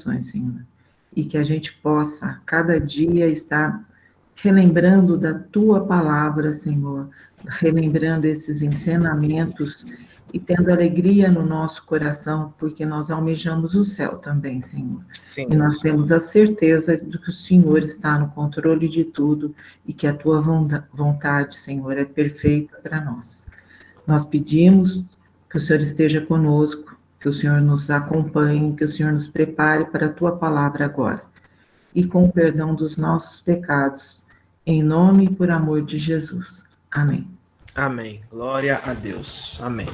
Senhor, e que a gente possa, a cada dia, estar relembrando da Tua palavra, Senhor, relembrando esses ensinamentos e tendo alegria no nosso coração, porque nós almejamos o céu também, Senhor. Sim, e nós temos a certeza de que o Senhor está no controle de tudo e que a Tua vontade, Senhor, é perfeita para nós. Nós pedimos que o Senhor esteja conosco, que o Senhor nos acompanhe, que o Senhor nos prepare para a Tua palavra agora. E com o perdão dos nossos pecados, em nome e por amor de Jesus. Amém. Amém. Glória a Deus. Amém.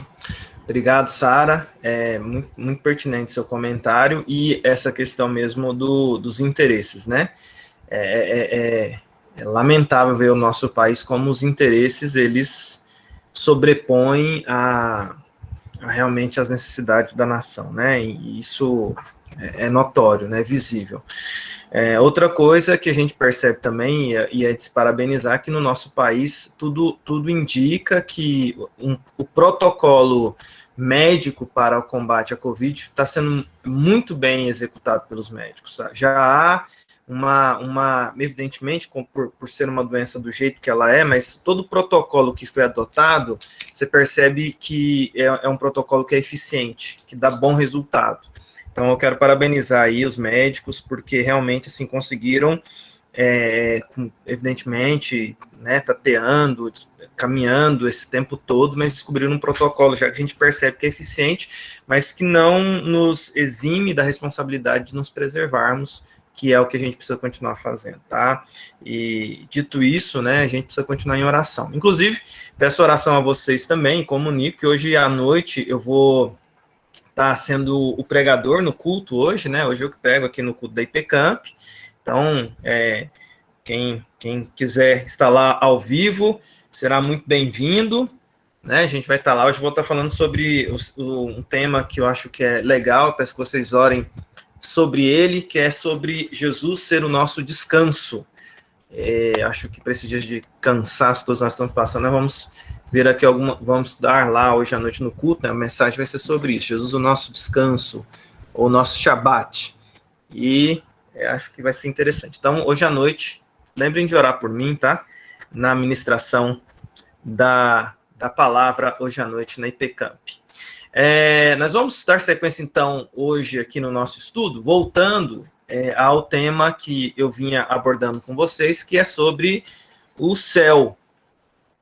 Obrigado, Sara. É muito pertinente seu comentário e essa questão mesmo dos interesses, né? É lamentável ver o nosso país como os interesses, eles sobrepõem a realmente as necessidades da nação, né? E isso é notório, né? Visível. Outra coisa que a gente percebe também, e é de se parabenizar, que no nosso país tudo indica que o protocolo médico para o combate à Covid está sendo muito bem executado pelos médicos. Já há evidentemente, por ser uma doença do jeito que ela é, mas todo o protocolo que foi adotado, você percebe que é um protocolo que é eficiente, que dá bom resultado. Então, eu quero parabenizar aí os médicos, porque realmente, assim, conseguiram, evidentemente, né, tateando, caminhando esse tempo todo, mas descobriram um protocolo, já que a gente percebe que é eficiente, mas que não nos exime da responsabilidade de nos preservarmos, que é o que a gente precisa continuar fazendo, tá? E, dito isso, né, a gente precisa continuar em oração. Inclusive, peço oração a vocês também, comunico que hoje à noite eu vou tá sendo o pregador no culto hoje, né? Hoje eu que prego aqui no culto da IPCamp. Então, quem quiser estar lá ao vivo, será muito bem-vindo, né? A gente vai estar lá. Hoje eu vou estar falando sobre um tema que eu acho que é legal, peço que vocês orem sobre ele, que é sobre Jesus ser o nosso descanso. Acho que para esses dias de cansaço que nós estamos passando, nós vamos ver aqui vamos dar lá hoje à noite no culto, né? A mensagem vai ser sobre isso, Jesus o nosso descanso, ou nosso Shabat, e acho que vai ser interessante. Então, hoje à noite, lembrem de orar por mim, tá? Na ministração da palavra hoje à noite na IPCamp. Nós vamos dar sequência, então, hoje aqui no nosso estudo, voltando ao tema que eu vinha abordando com vocês, que é sobre o céu.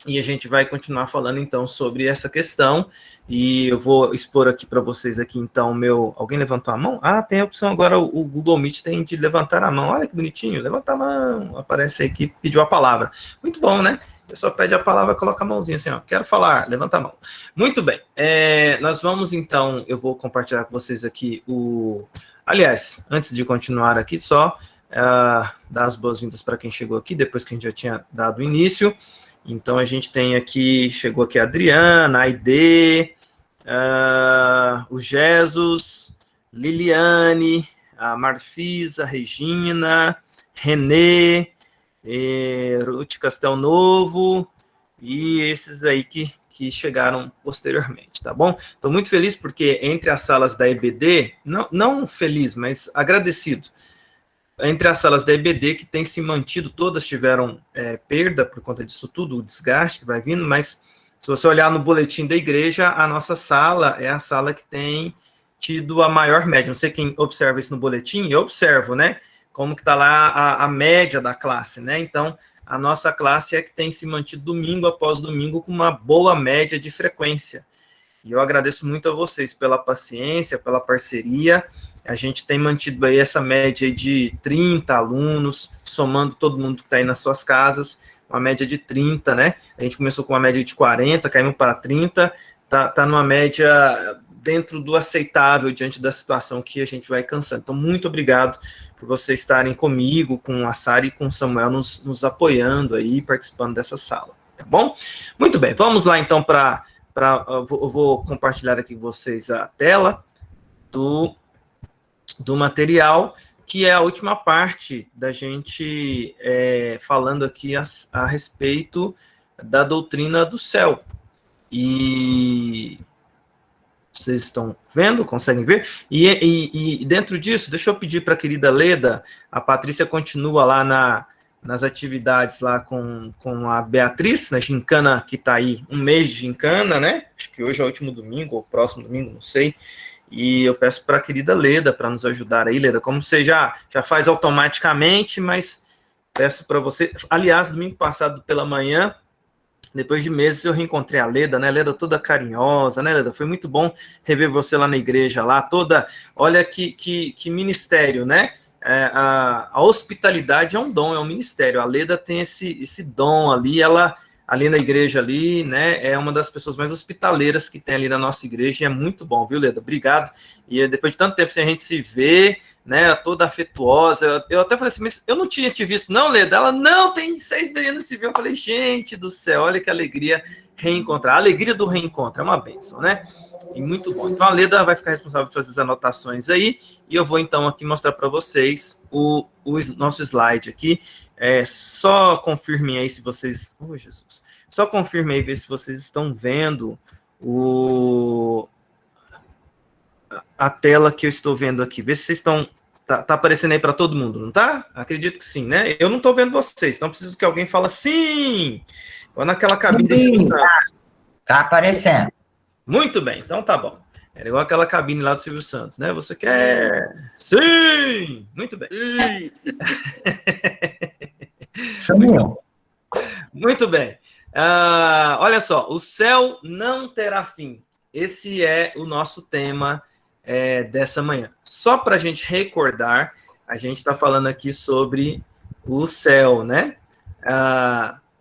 E a gente vai continuar falando, então, sobre essa questão, e eu vou expor aqui para vocês, aqui, então, Alguém levantou a mão? Ah, tem a opção agora, o Google Meet tem de levantar a mão. Olha que bonitinho, levanta a mão, aparece aí que pediu a palavra. Muito bom, né? A pessoa pede a palavra, coloca a mãozinha assim, ó, quero falar, levanta a mão. Muito bem, nós vamos, então, eu vou compartilhar com vocês aqui Aliás, antes de continuar aqui, só dar as boas-vindas para quem chegou aqui, depois que a gente já tinha dado o início. Então, a gente tem aqui, chegou aqui a Adriana, a Aide, o Jesus, Liliane, a Marfisa, Regina, Renê, Ruth Castelnovo, e esses aí que chegaram posteriormente, tá bom? Estou muito feliz porque entre as salas da EBD, não feliz, mas agradecido, entre as salas da EBD, que tem se mantido, todas tiveram perda por conta disso tudo, o desgaste que vai vindo, mas se você olhar no boletim da igreja, a nossa sala é a sala que tem tido a maior média. Não sei quem observa isso no boletim, eu observo, né? Como que está lá a média da classe, né? Então, a nossa classe é que tem se mantido domingo após domingo com uma boa média de frequência. E eu agradeço muito a vocês pela paciência, pela parceria. A gente tem mantido aí essa média de 30 alunos, somando todo mundo que está aí nas suas casas, uma média de 30, né? A gente começou com uma média de 40, caímos para 30, tá numa média dentro do aceitável diante da situação que a gente vai cansando. Então, muito obrigado por vocês estarem comigo, com a Sara e com o Samuel nos apoiando aí, participando dessa sala, tá bom? Muito bem, vamos lá então eu vou compartilhar aqui com vocês a tela do material, que é a última parte da gente falando aqui a respeito da doutrina do céu. E Vocês estão vendo? Conseguem ver? E dentro disso, deixa eu pedir para a querida Leda, a Patrícia continua lá nas atividades lá com a Beatriz, na gincana que está aí, um mês de gincana, né? Acho que hoje é o último domingo, ou próximo domingo, não sei. E eu peço para a querida Leda para nos ajudar aí, Leda, como você já faz automaticamente, mas peço para você. Aliás, domingo passado pela manhã, depois de meses, eu reencontrei a Leda, né? Leda toda carinhosa, né, Leda? Foi muito bom rever você lá na igreja, lá toda. Olha que ministério, né? A hospitalidade é um dom, é um ministério. A Leda tem esse dom ali, ela ali na igreja ali, né? É uma das pessoas mais hospitaleiras que tem ali na nossa igreja, e é muito bom, viu, Leda? Obrigado. E depois de tanto tempo sem a gente se ver, né, toda afetuosa, eu até falei assim, mas eu não tinha te visto, não, Leda? Ela, não, tem 6 meses não se viu. Eu falei, gente do céu, olha que alegria reencontrar. A alegria do reencontro é uma bênção, né? E muito bom. Então, a Leda vai ficar responsável por fazer as anotações aí, e eu vou, então, aqui mostrar para vocês o nosso slide aqui. Só confirmem aí se vocês... Oh, Jesus! Só confirmem aí, ver se vocês estão vendo a tela que eu estou vendo aqui. Vê se vocês estão... Tá aparecendo aí para todo mundo, não tá? Acredito que sim, né? Eu não estou vendo vocês, então preciso que alguém fale sim! Ou naquela cabine do Silvio Santos. Tá aparecendo. Muito bem, então tá bom. Era igual aquela cabine lá do Silvio Santos, né? Você quer? Sim! Muito bem. Muito bem. Olha só, o céu não terá fim. Esse é o nosso tema dessa manhã. Só para a gente recordar, a gente está falando aqui sobre o céu, né?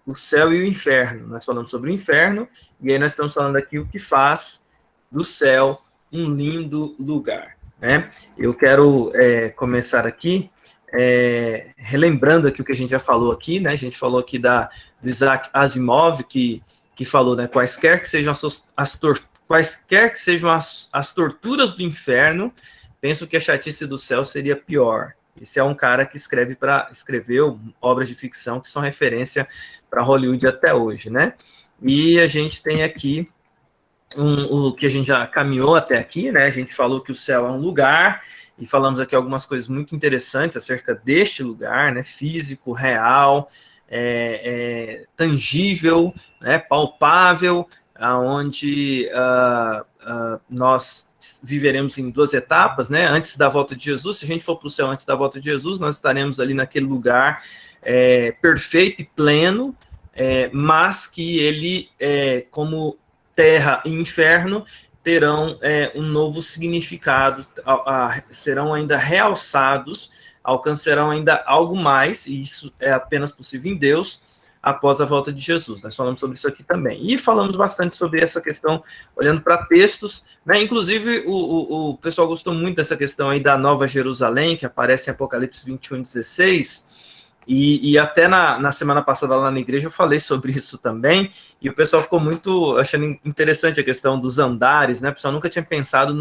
O céu e o inferno. Nós falamos sobre o inferno, e aí nós estamos falando aqui o que faz do céu um lindo lugar, né? Eu quero começar aqui relembrando aqui o que a gente já falou aqui, né? A gente falou aqui do Isaac Asimov, que falou, né? Quaisquer que sejam as torturas do inferno, penso que a chatice do céu seria pior. Esse é um cara que escreveu obras de ficção que são referência para Hollywood até hoje, né? E a gente tem aqui o que a gente já caminhou até aqui, né? A gente falou que o céu é um lugar, e falamos aqui algumas coisas muito interessantes acerca deste lugar, né? Físico, real, tangível, né? Palpável, onde nós viveremos em 2 etapas, né? Antes da volta de Jesus. Se a gente for para o céu antes da volta de Jesus, nós estaremos ali naquele lugar perfeito e pleno, mas que ele, como terra e inferno, terão um novo significado, serão ainda realçados, alcançarão ainda algo mais, e isso é apenas possível em Deus, após a volta de Jesus. Nós falamos sobre isso aqui também. E falamos bastante sobre essa questão, olhando para textos, né? Inclusive, o pessoal gostou muito dessa questão aí da Nova Jerusalém, que aparece em Apocalipse 21:16, e até na semana passada lá na igreja eu falei sobre isso também, e o pessoal ficou muito achando interessante a questão dos andares, né? O pessoal nunca tinha pensado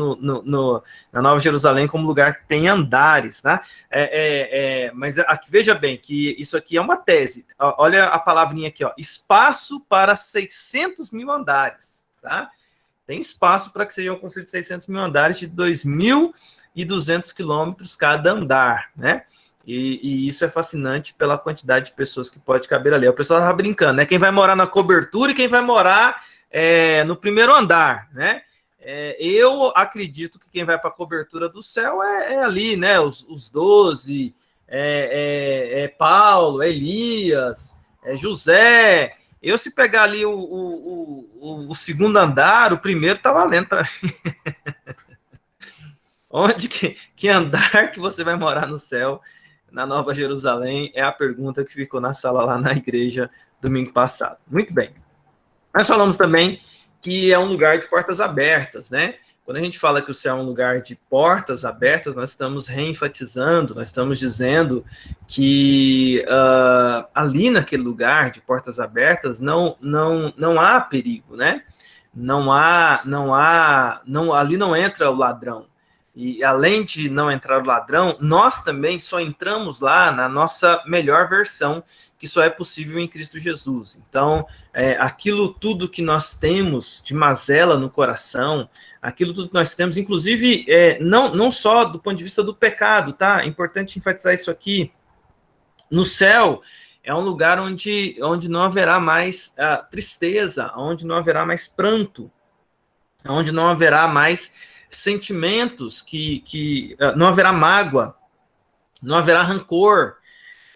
na Nova Jerusalém como lugar que tem andares, né? Mas aqui, veja bem que isso aqui é uma tese. Olha a palavrinha aqui, ó, espaço para 600 mil andares, tá? Tem espaço para que sejam construídos 600 mil andares de 2.200 quilômetros cada andar, né? E isso é fascinante pela quantidade de pessoas que pode caber ali. O pessoal estava brincando, né? Quem vai morar na cobertura e quem vai morar no primeiro andar, né? Eu acredito que quem vai para a cobertura do céu é ali, né? Os 12, Paulo, Elias, José. Eu, se pegar ali o segundo andar, o primeiro está valendo para mim. Que andar que você vai morar no céu, na Nova Jerusalém, é a pergunta que ficou na sala lá na igreja domingo passado. Muito bem. Nós falamos também que é um lugar de portas abertas, né? Quando a gente fala que o céu é um lugar de portas abertas, nós estamos reenfatizando, nós estamos dizendo que ali naquele lugar de portas abertas não há perigo, né? Ali não entra o ladrão. E além de não entrar o ladrão, nós também só entramos lá na nossa melhor versão, que só é possível em Cristo Jesus. Então, aquilo tudo que nós temos de mazela no coração, aquilo tudo que nós temos, inclusive, não só do ponto de vista do pecado, tá? É importante enfatizar isso aqui. No céu, é um lugar onde não haverá mais tristeza, onde não haverá mais pranto, onde não haverá mais sentimentos, não haverá mágoa, não haverá rancor.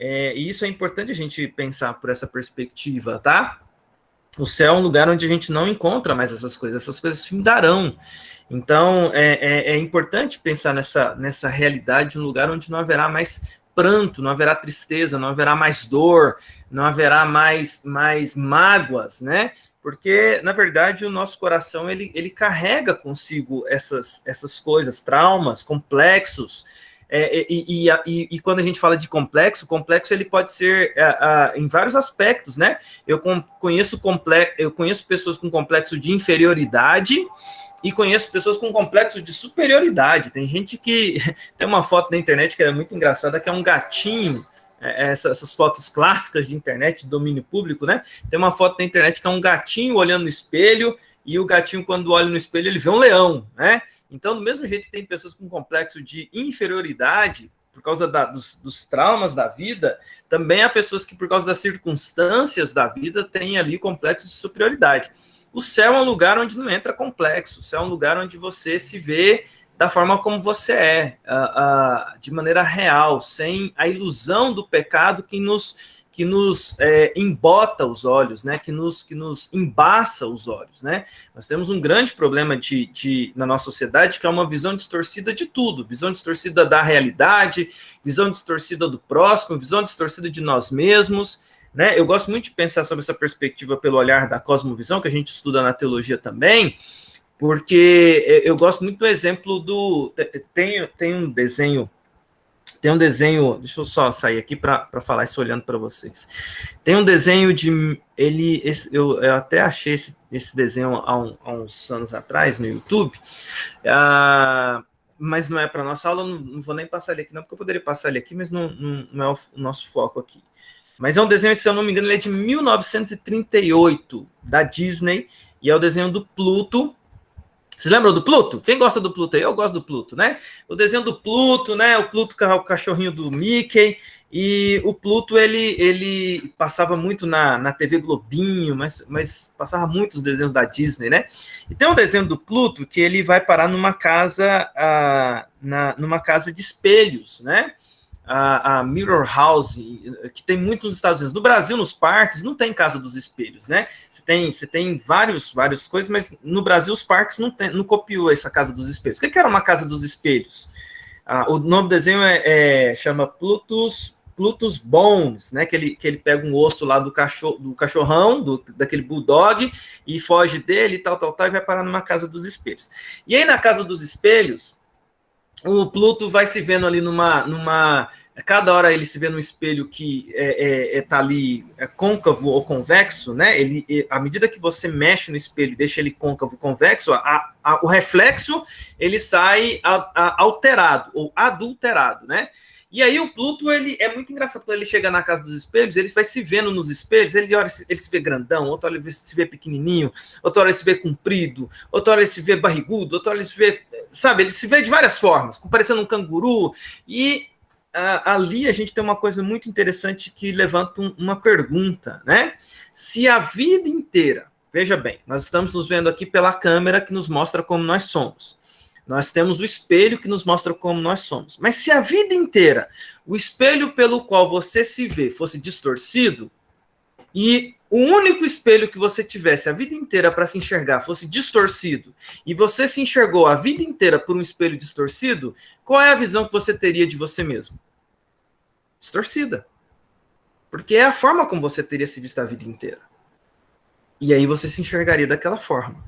E isso é importante a gente pensar por essa perspectiva, tá? O céu é um lugar onde a gente não encontra mais essas coisas findarão. Então, é importante pensar nessa realidade, um lugar onde não haverá mais pranto, não haverá tristeza, não haverá mais dor, não haverá mais mágoas, né? Porque, na verdade, o nosso coração, ele carrega consigo essas coisas, traumas, complexos. E quando a gente fala de complexo ele pode ser em vários aspectos, né? Eu conheço pessoas com complexo de inferioridade e conheço pessoas com complexo de superioridade. Tem gente que tem uma foto na internet que é muito engraçada, que é um gatinho, essas fotos clássicas de internet, de domínio público, né? Tem uma foto na internet que é um gatinho olhando no espelho, e o gatinho, quando olha no espelho, ele vê um leão, né? Então, do mesmo jeito que tem pessoas com complexo de inferioridade, por causa dos traumas da vida, também há pessoas que, por causa das circunstâncias da vida, têm ali complexo de superioridade. O céu é um lugar onde não entra complexo, o céu é um lugar onde você se vê da forma como você é, de maneira real, sem a ilusão do pecado que nos embota os olhos, né? que nos embaça os olhos, né? Nós temos um grande problema na nossa sociedade, que é uma visão distorcida de tudo, visão distorcida da realidade, visão distorcida do próximo, visão distorcida de nós mesmos, né? Eu gosto muito de pensar sobre essa perspectiva pelo olhar da cosmovisão, que a gente estuda na teologia também, porque eu gosto muito do exemplo tem um desenho, deixa eu só sair aqui para falar isso olhando para vocês. Tem um desenho eu até achei esse desenho há uns anos atrás no YouTube, mas não é para nossa aula, não vou nem passar ele aqui não, porque eu poderia passar ele aqui, mas não é o nosso foco aqui. Mas é um desenho, se eu não me engano, ele é de 1938, da Disney, e é o desenho do Pluto. Vocês lembram do Pluto? Quem gosta do Pluto aí? Eu gosto do Pluto, né? O desenho do Pluto, né? O Pluto é o cachorrinho do Mickey, e o Pluto, ele passava muito na TV Globinho, mas passava muitos desenhos da Disney, né? E tem um desenho do Pluto que ele vai parar numa casa, numa casa de espelhos, né? A Mirror House, que tem muito nos Estados Unidos. No Brasil, nos parques, não tem Casa dos Espelhos, né? Você tem várias coisas, mas no Brasil os parques não copiou essa Casa dos Espelhos. O que era uma Casa dos Espelhos? O nome do desenho chama Pluto's Bones, né? Que ele pega um osso lá do cachorrão, daquele bulldog, e foge dele, e tal, e vai parar numa Casa dos Espelhos. E aí, na Casa dos Espelhos, o Pluto vai se vendo ali cada hora ele se vê num espelho que tá ali côncavo ou convexo, né? À medida que você mexe no espelho e deixa ele côncavo, convexo, o reflexo ele sai alterado ou adulterado, né? E aí o Pluto, ele é muito engraçado, quando ele chega na Casa dos Espelhos, ele vai se vendo nos espelhos, ele se vê grandão, outra hora ele se vê pequenininho, outra hora ele se vê comprido, outra hora ele se vê barrigudo, outra hora ele se vê, sabe, ele se vê de várias formas, parecendo um canguru, e ali a gente tem uma coisa muito interessante que levanta uma pergunta, né? Se a vida inteira, veja bem, nós estamos nos vendo aqui pela câmera que nos mostra como nós somos. Nós temos o espelho que nos mostra como nós somos. Mas se a vida inteira o espelho pelo qual você se vê fosse distorcido, e o único espelho que você tivesse a vida inteira para se enxergar fosse distorcido, e você se enxergou a vida inteira por um espelho distorcido, qual é a visão que você teria de você mesmo? Distorcida. Porque é a forma como você teria se visto a vida inteira. E aí você se enxergaria daquela forma.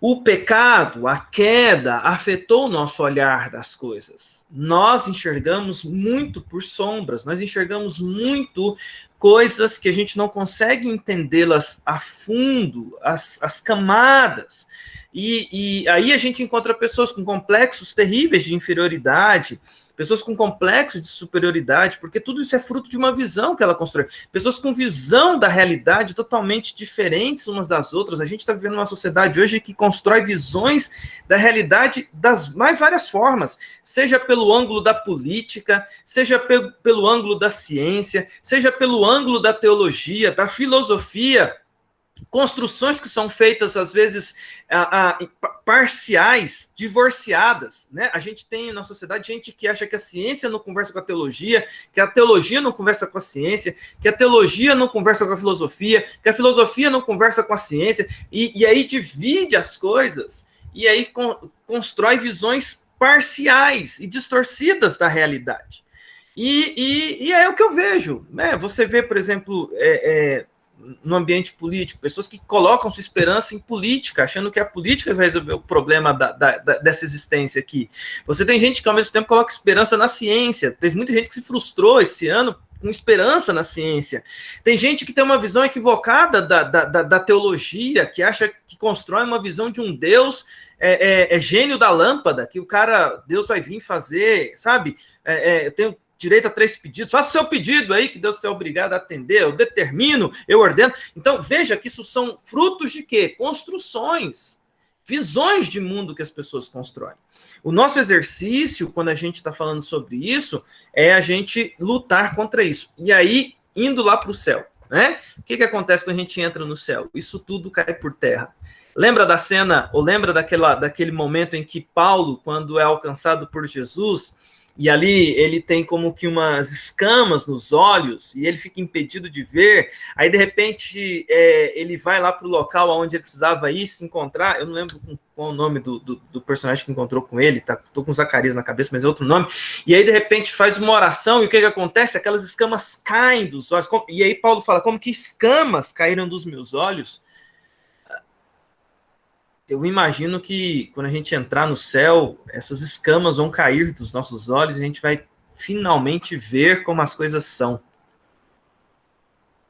O pecado, a queda, afetou o nosso olhar das coisas. Nós enxergamos muito por sombras, nós enxergamos muito coisas que a gente não consegue entendê-las a fundo, as camadas. E aí a gente encontra pessoas com complexos terríveis de inferioridade, pessoas com complexo de superioridade, porque tudo isso é fruto de uma visão que ela constrói. Pessoas com visão da realidade totalmente diferentes umas das outras. A gente está vivendo uma sociedade hoje que constrói visões da realidade das mais várias formas, seja pelo ângulo da política, seja pelo ângulo da ciência, seja pelo ângulo da teologia, da filosofia, construções que são feitas, às vezes, parciais, divorciadas, né? A gente tem na sociedade gente que acha que a ciência não conversa com a teologia, que a teologia não conversa com a ciência, que a teologia não conversa com a filosofia não conversa com a ciência, e aí divide as coisas, e aí constrói visões parciais e distorcidas da realidade. E é o que eu vejo, né? Você vê, por exemplo, no ambiente político, pessoas que colocam sua esperança em política, achando que a política vai resolver o problema dessa existência aqui. Você tem gente que, ao mesmo tempo, coloca esperança na ciência. Teve muita gente que se frustrou esse ano com esperança na ciência. Tem gente que tem uma visão equivocada da teologia, que acha que constrói uma visão de um Deus gênio da lâmpada, que Deus vai vir fazer, sabe? Eu tenho direito a 3 pedidos, faça o seu pedido aí, que Deus é obrigado a atender, eu determino, eu ordeno. Então, veja que isso são frutos de quê? Construções, visões de mundo que as pessoas constroem. O nosso exercício, quando a gente está falando sobre isso, é a gente lutar contra isso. E aí, indo lá para o céu, né? O que acontece quando a gente entra no céu? Isso tudo cai por terra. Lembra da cena, ou lembra daquele momento em que Paulo, quando é alcançado por Jesus, e ali ele tem como que umas escamas nos olhos, e ele fica impedido de ver, aí de repente ele vai lá para o local onde ele precisava ir se encontrar, eu não lembro qual o nome do personagem que encontrou com ele, tô com Zacarias na cabeça, mas é outro nome, e aí de repente faz uma oração, e o que acontece? Aquelas escamas caem dos olhos, e aí Paulo fala, como que escamas caíram dos meus olhos? Eu imagino que quando a gente entrar no céu, essas escamas vão cair dos nossos olhos e a gente vai finalmente ver como as coisas são.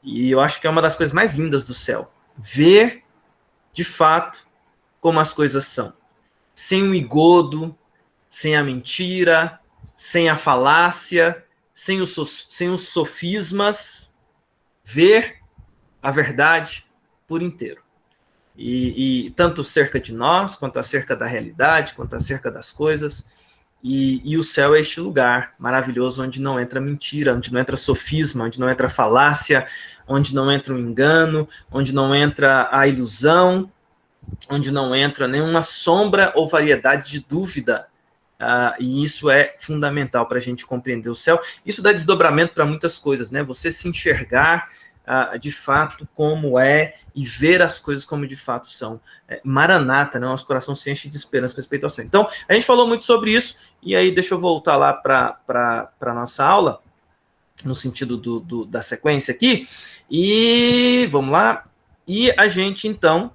E eu acho que é uma das coisas mais lindas do céu. Ver, de fato, como as coisas são. Sem o engodo, sem a mentira, sem a falácia, sem os sofismas. Ver a verdade por inteiro. E tanto acerca de nós, quanto acerca da realidade, quanto acerca das coisas, e o céu é este lugar maravilhoso onde não entra mentira, onde não entra sofisma, onde não entra falácia, onde não entra o engano, onde não entra a ilusão, onde não entra nenhuma sombra ou variedade de dúvida, e isso é fundamental para a gente compreender o céu. Isso dá desdobramento para muitas coisas, né? Você se enxergar de fato como é e ver as coisas como de fato são. Maranata, né? Nosso coração se enche de esperança com respeito ao céu. Então, a gente falou muito sobre isso, e aí deixa eu voltar lá para a nossa aula, no sentido da sequência aqui, e vamos lá, e a gente então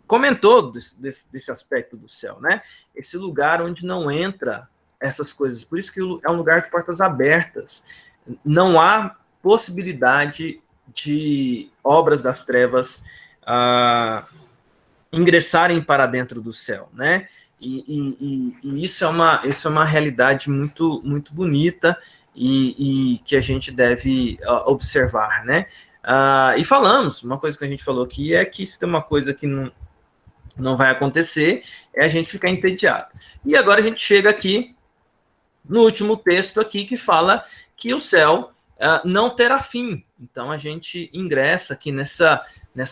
comentou desse aspecto do céu, né? Esse lugar onde não entra essas coisas, por isso que é um lugar de portas abertas, não há possibilidade de obras das trevas ingressarem para dentro do céu, né? E isso é uma realidade muito, muito bonita e que a gente deve observar, né? E falamos, uma coisa que a gente falou aqui é que se tem uma coisa que não vai acontecer, é a gente ficar entediado. E agora a gente chega aqui no último texto aqui que fala que o céu não terá fim. Então, a gente ingressa aqui nessa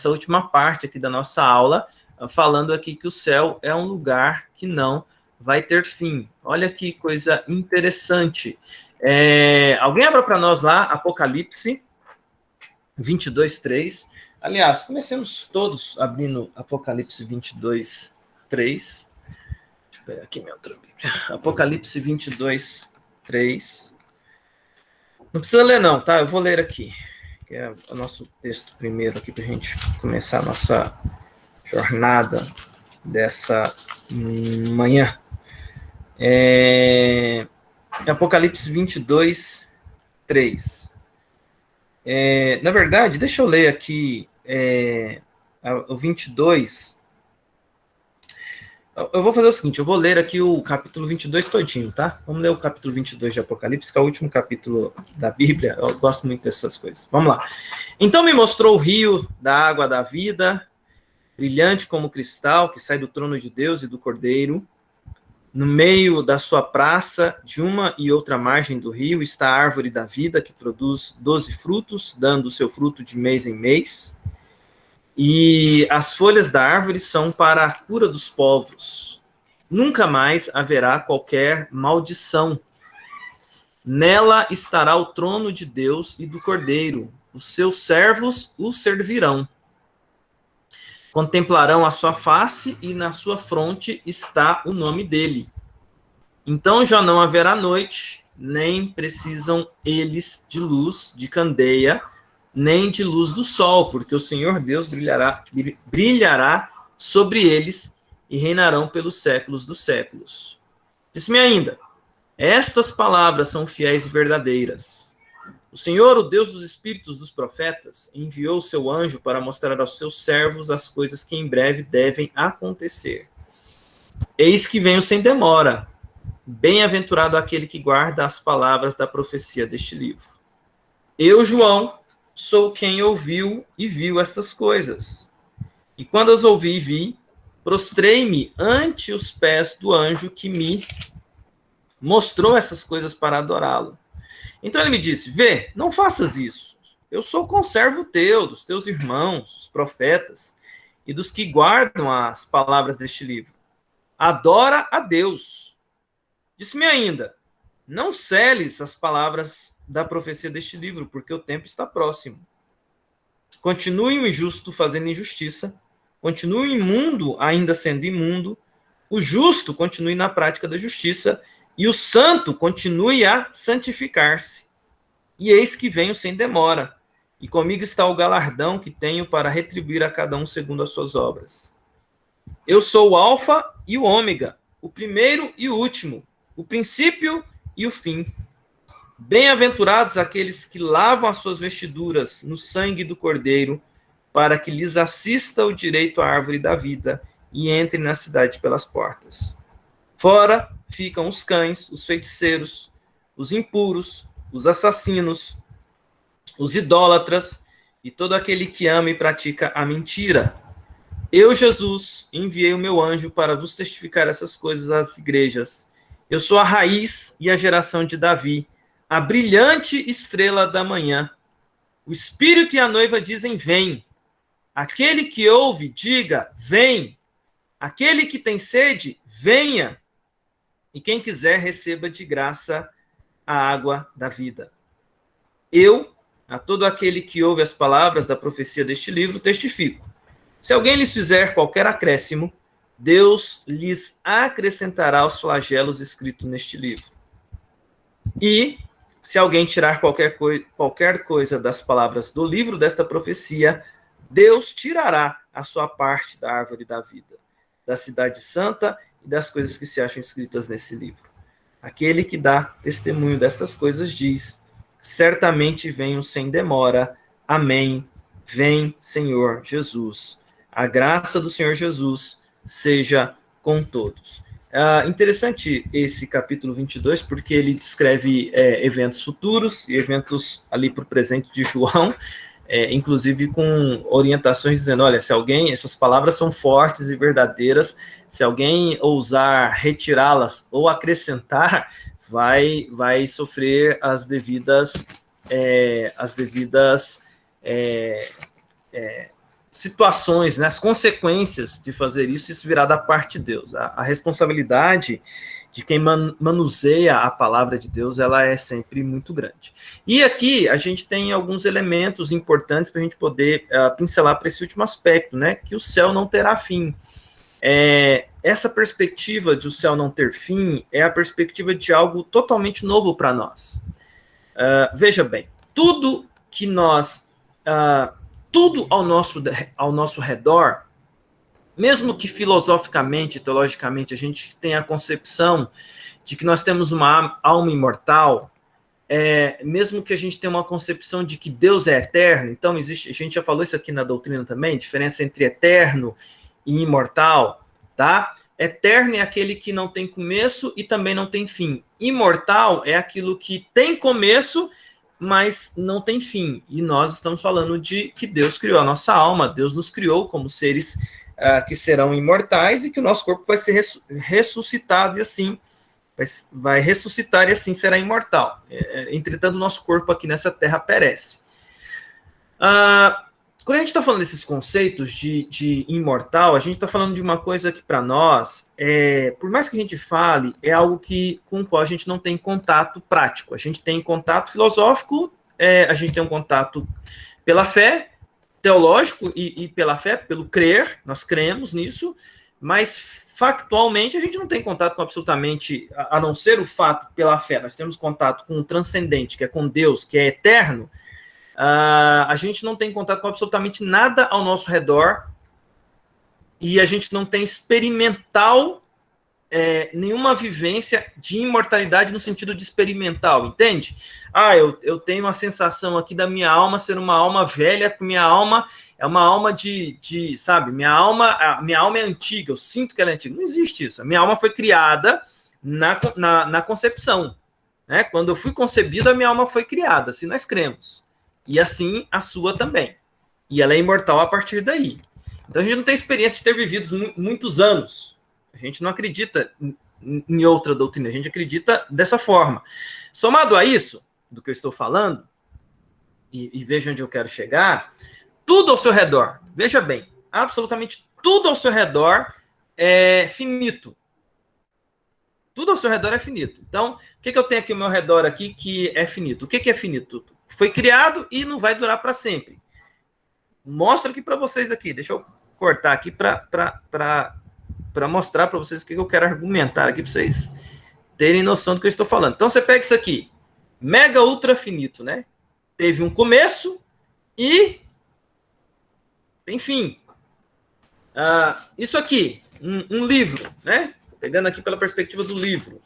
última parte aqui da nossa aula, falando aqui que o céu é um lugar que não vai ter fim. Olha que coisa interessante. Alguém abra para nós lá, Apocalipse 22:3. Aliás, comecemos todos abrindo Apocalipse 22:3. Deixa eu pegar aqui minha outra Bíblia. Apocalipse 22:3. Não precisa ler não, tá? Eu vou ler aqui, que é o nosso texto primeiro aqui, para a gente começar a nossa jornada dessa manhã. Apocalipse 22:3. Na verdade, deixa eu ler aqui o 22. Eu vou fazer o seguinte, eu vou ler aqui o capítulo 22 todinho, tá? Vamos ler o capítulo 22 de Apocalipse, que é o último capítulo da Bíblia. Eu gosto muito dessas coisas. Vamos lá. Então me mostrou o rio da água da vida, brilhante como cristal, que sai do trono de Deus e do Cordeiro. No meio da sua praça, de uma e outra margem do rio, está a árvore da vida, que produz 12 frutos, dando o seu fruto de mês em mês. E as folhas da árvore são para a cura dos povos. Nunca mais haverá qualquer maldição. Nela estará o trono de Deus e do Cordeiro. Os seus servos o servirão. Contemplarão a sua face e na sua fronte está o nome dele. Então já não haverá noite, nem precisam eles de luz de candeia, nem de luz do sol, porque o Senhor Deus brilhará sobre eles e reinarão pelos séculos dos séculos. Disse-me ainda, estas palavras são fiéis e verdadeiras. O Senhor, o Deus dos espíritos dos profetas, enviou o seu anjo para mostrar aos seus servos as coisas que em breve devem acontecer. Eis que venho sem demora. Bem-aventurado aquele que guarda as palavras da profecia deste livro. Eu, João, sou quem ouviu e viu estas coisas. E quando as ouvi e vi, prostrei-me ante os pés do anjo que me mostrou essas coisas para adorá-lo. Então ele me disse, vê, não faças isso. Eu sou conservo teu, dos teus irmãos, os profetas, e dos que guardam as palavras deste livro. Adora a Deus. Disse-me ainda, não seles as palavras da profecia deste livro, porque o tempo está próximo. Continue o injusto fazendo injustiça, continue o imundo ainda sendo imundo, o justo continue na prática da justiça, e o santo continue a santificar-se. E eis que venho sem demora, e comigo está o galardão que tenho para retribuir a cada um segundo as suas obras. Eu sou o Alfa e o Ômega, o primeiro e o último, o princípio e o fim. Bem-aventurados aqueles que lavam as suas vestiduras no sangue do Cordeiro, para que lhes assista o direito à árvore da vida e entrem na cidade pelas portas. Fora ficam os cães, os feiticeiros, os impuros, os assassinos, os idólatras e todo aquele que ama e pratica a mentira. Eu, Jesus, enviei o meu anjo para vos testificar essas coisas às igrejas. Eu sou a raiz e a geração de Davi, a brilhante estrela da manhã. O Espírito e a noiva dizem, vem. Aquele que ouve, diga, vem. Aquele que tem sede, venha. E quem quiser, receba de graça a água da vida. Eu, a todo aquele que ouve as palavras da profecia deste livro, testifico. Se alguém lhes fizer qualquer acréscimo, Deus lhes acrescentará os flagelos escritos neste livro. E, se alguém tirar qualquer coisa das palavras do livro desta profecia, Deus tirará a sua parte da árvore da vida, da cidade santa e das coisas que se acham escritas nesse livro. Aquele que dá testemunho destas coisas diz, certamente venho sem demora. Amém. Vem, Senhor Jesus. A graça do Senhor Jesus seja com todos. Interessante esse capítulo 22, porque ele descreve eventos futuros e eventos ali para o presente de João, inclusive com orientações dizendo, olha, se alguém, essas palavras são fortes e verdadeiras, se alguém ousar retirá-las ou acrescentar, vai sofrer as devidas situações, né, as consequências de fazer isso virá da parte de Deus. A responsabilidade de quem manuseia a palavra de Deus, ela é sempre muito grande. E aqui a gente tem alguns elementos importantes para a gente poder pincelar para esse último aspecto, né, que o céu não terá fim. Essa perspectiva de o céu não ter fim é a perspectiva de algo totalmente novo para nós. Veja bem, tudo ao nosso redor, mesmo que filosoficamente, teologicamente, a gente tenha a concepção de que nós temos uma alma imortal, mesmo que a gente tenha uma concepção de que Deus é eterno, então existe, a gente já falou isso aqui na doutrina também, diferença entre eterno e imortal, tá? Eterno é aquele que não tem começo e também não tem fim. Imortal é aquilo que tem começo, mas não tem fim. E nós estamos falando de que Deus criou a nossa alma, Deus nos criou como seres que serão imortais e que o nosso corpo vai ser ressuscitado e assim vai ressuscitar e assim será imortal. Entretanto, o nosso corpo aqui nessa terra perece. Quando a gente está falando desses conceitos de imortal, a gente está falando de uma coisa que para nós, por mais que a gente fale, é algo com o qual a gente não tem contato prático. A gente tem contato filosófico, a gente tem um contato pela fé, teológico e pela fé, pelo crer, nós cremos nisso, mas factualmente a gente não tem contato com absolutamente, a não ser o fato pela fé, nós temos contato com o transcendente, que é com Deus, que é eterno. A gente não tem contato com absolutamente nada ao nosso redor e a gente não tem experimental nenhuma vivência de imortalidade no sentido de experimental, entende? Eu tenho uma sensação aqui da minha alma ser uma alma velha, porque minha alma é uma alma sabe, minha alma é antiga, eu sinto que ela é antiga. Não existe isso. A minha alma foi criada na concepção, né? Quando eu fui concebido, a minha alma foi criada, assim nós cremos. E assim a sua também. E ela é imortal a partir daí. Então a gente não tem experiência de ter vivido muitos anos. A gente não acredita em outra doutrina, a gente acredita dessa forma. Somado a isso, do que eu estou falando, e veja onde eu quero chegar, tudo ao seu redor, veja bem, absolutamente tudo ao seu redor é finito. Tudo ao seu redor é finito. Então, o que eu tenho aqui ao meu redor aqui que é finito? O que é finito? Foi criado e não vai durar para sempre. Mostro aqui para vocês aqui. Deixa eu cortar aqui para mostrar para vocês o que eu quero argumentar aqui para vocês terem noção do que eu estou falando. Então você pega isso aqui, mega ultra finito, né? Teve um começo e tem fim. Isso aqui, um livro, né? Pegando aqui pela perspectiva do livro.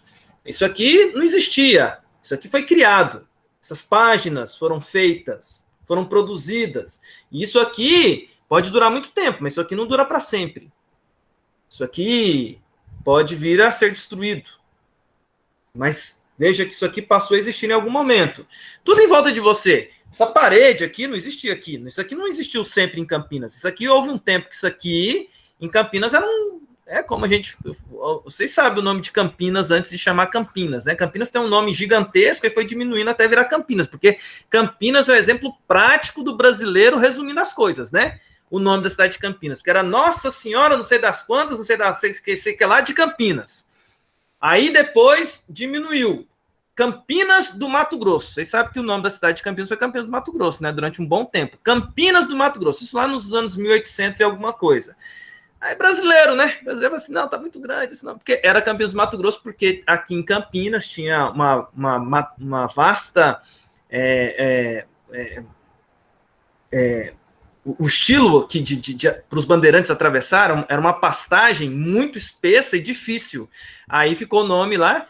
Isso aqui não existia. Isso aqui foi criado. Essas páginas foram feitas, foram produzidas. E isso aqui pode durar muito tempo, mas isso aqui não dura para sempre. Isso aqui pode vir a ser destruído. Mas veja que isso aqui passou a existir em algum momento. Tudo em volta de você. Essa parede aqui não existia aqui. Isso aqui não existiu sempre em Campinas. Isso aqui houve um tempo que isso aqui em Campinas era como a gente... Vocês sabem o nome de Campinas antes de chamar Campinas, né? Campinas tem um nome gigantesco e foi diminuindo até virar Campinas, porque Campinas é o exemplo prático do brasileiro resumindo as coisas, né? O nome da cidade de Campinas, porque era Nossa Senhora, não sei das quantas, não sei que lá de Campinas. Aí depois diminuiu. Campinas do Mato Grosso. Vocês sabem que o nome da cidade de Campinas foi Campinas do Mato Grosso, né? Durante um bom tempo. Campinas do Mato Grosso. Isso lá nos anos 1800 e alguma coisa. Aí brasileiro, né? Brasileiro assim, não, tá muito grande isso não. Porque era Campinas do Mato Grosso, porque aqui em Campinas tinha uma vasta... o estilo que para os bandeirantes atravessaram era uma pastagem muito espessa e difícil. Aí ficou o nome lá,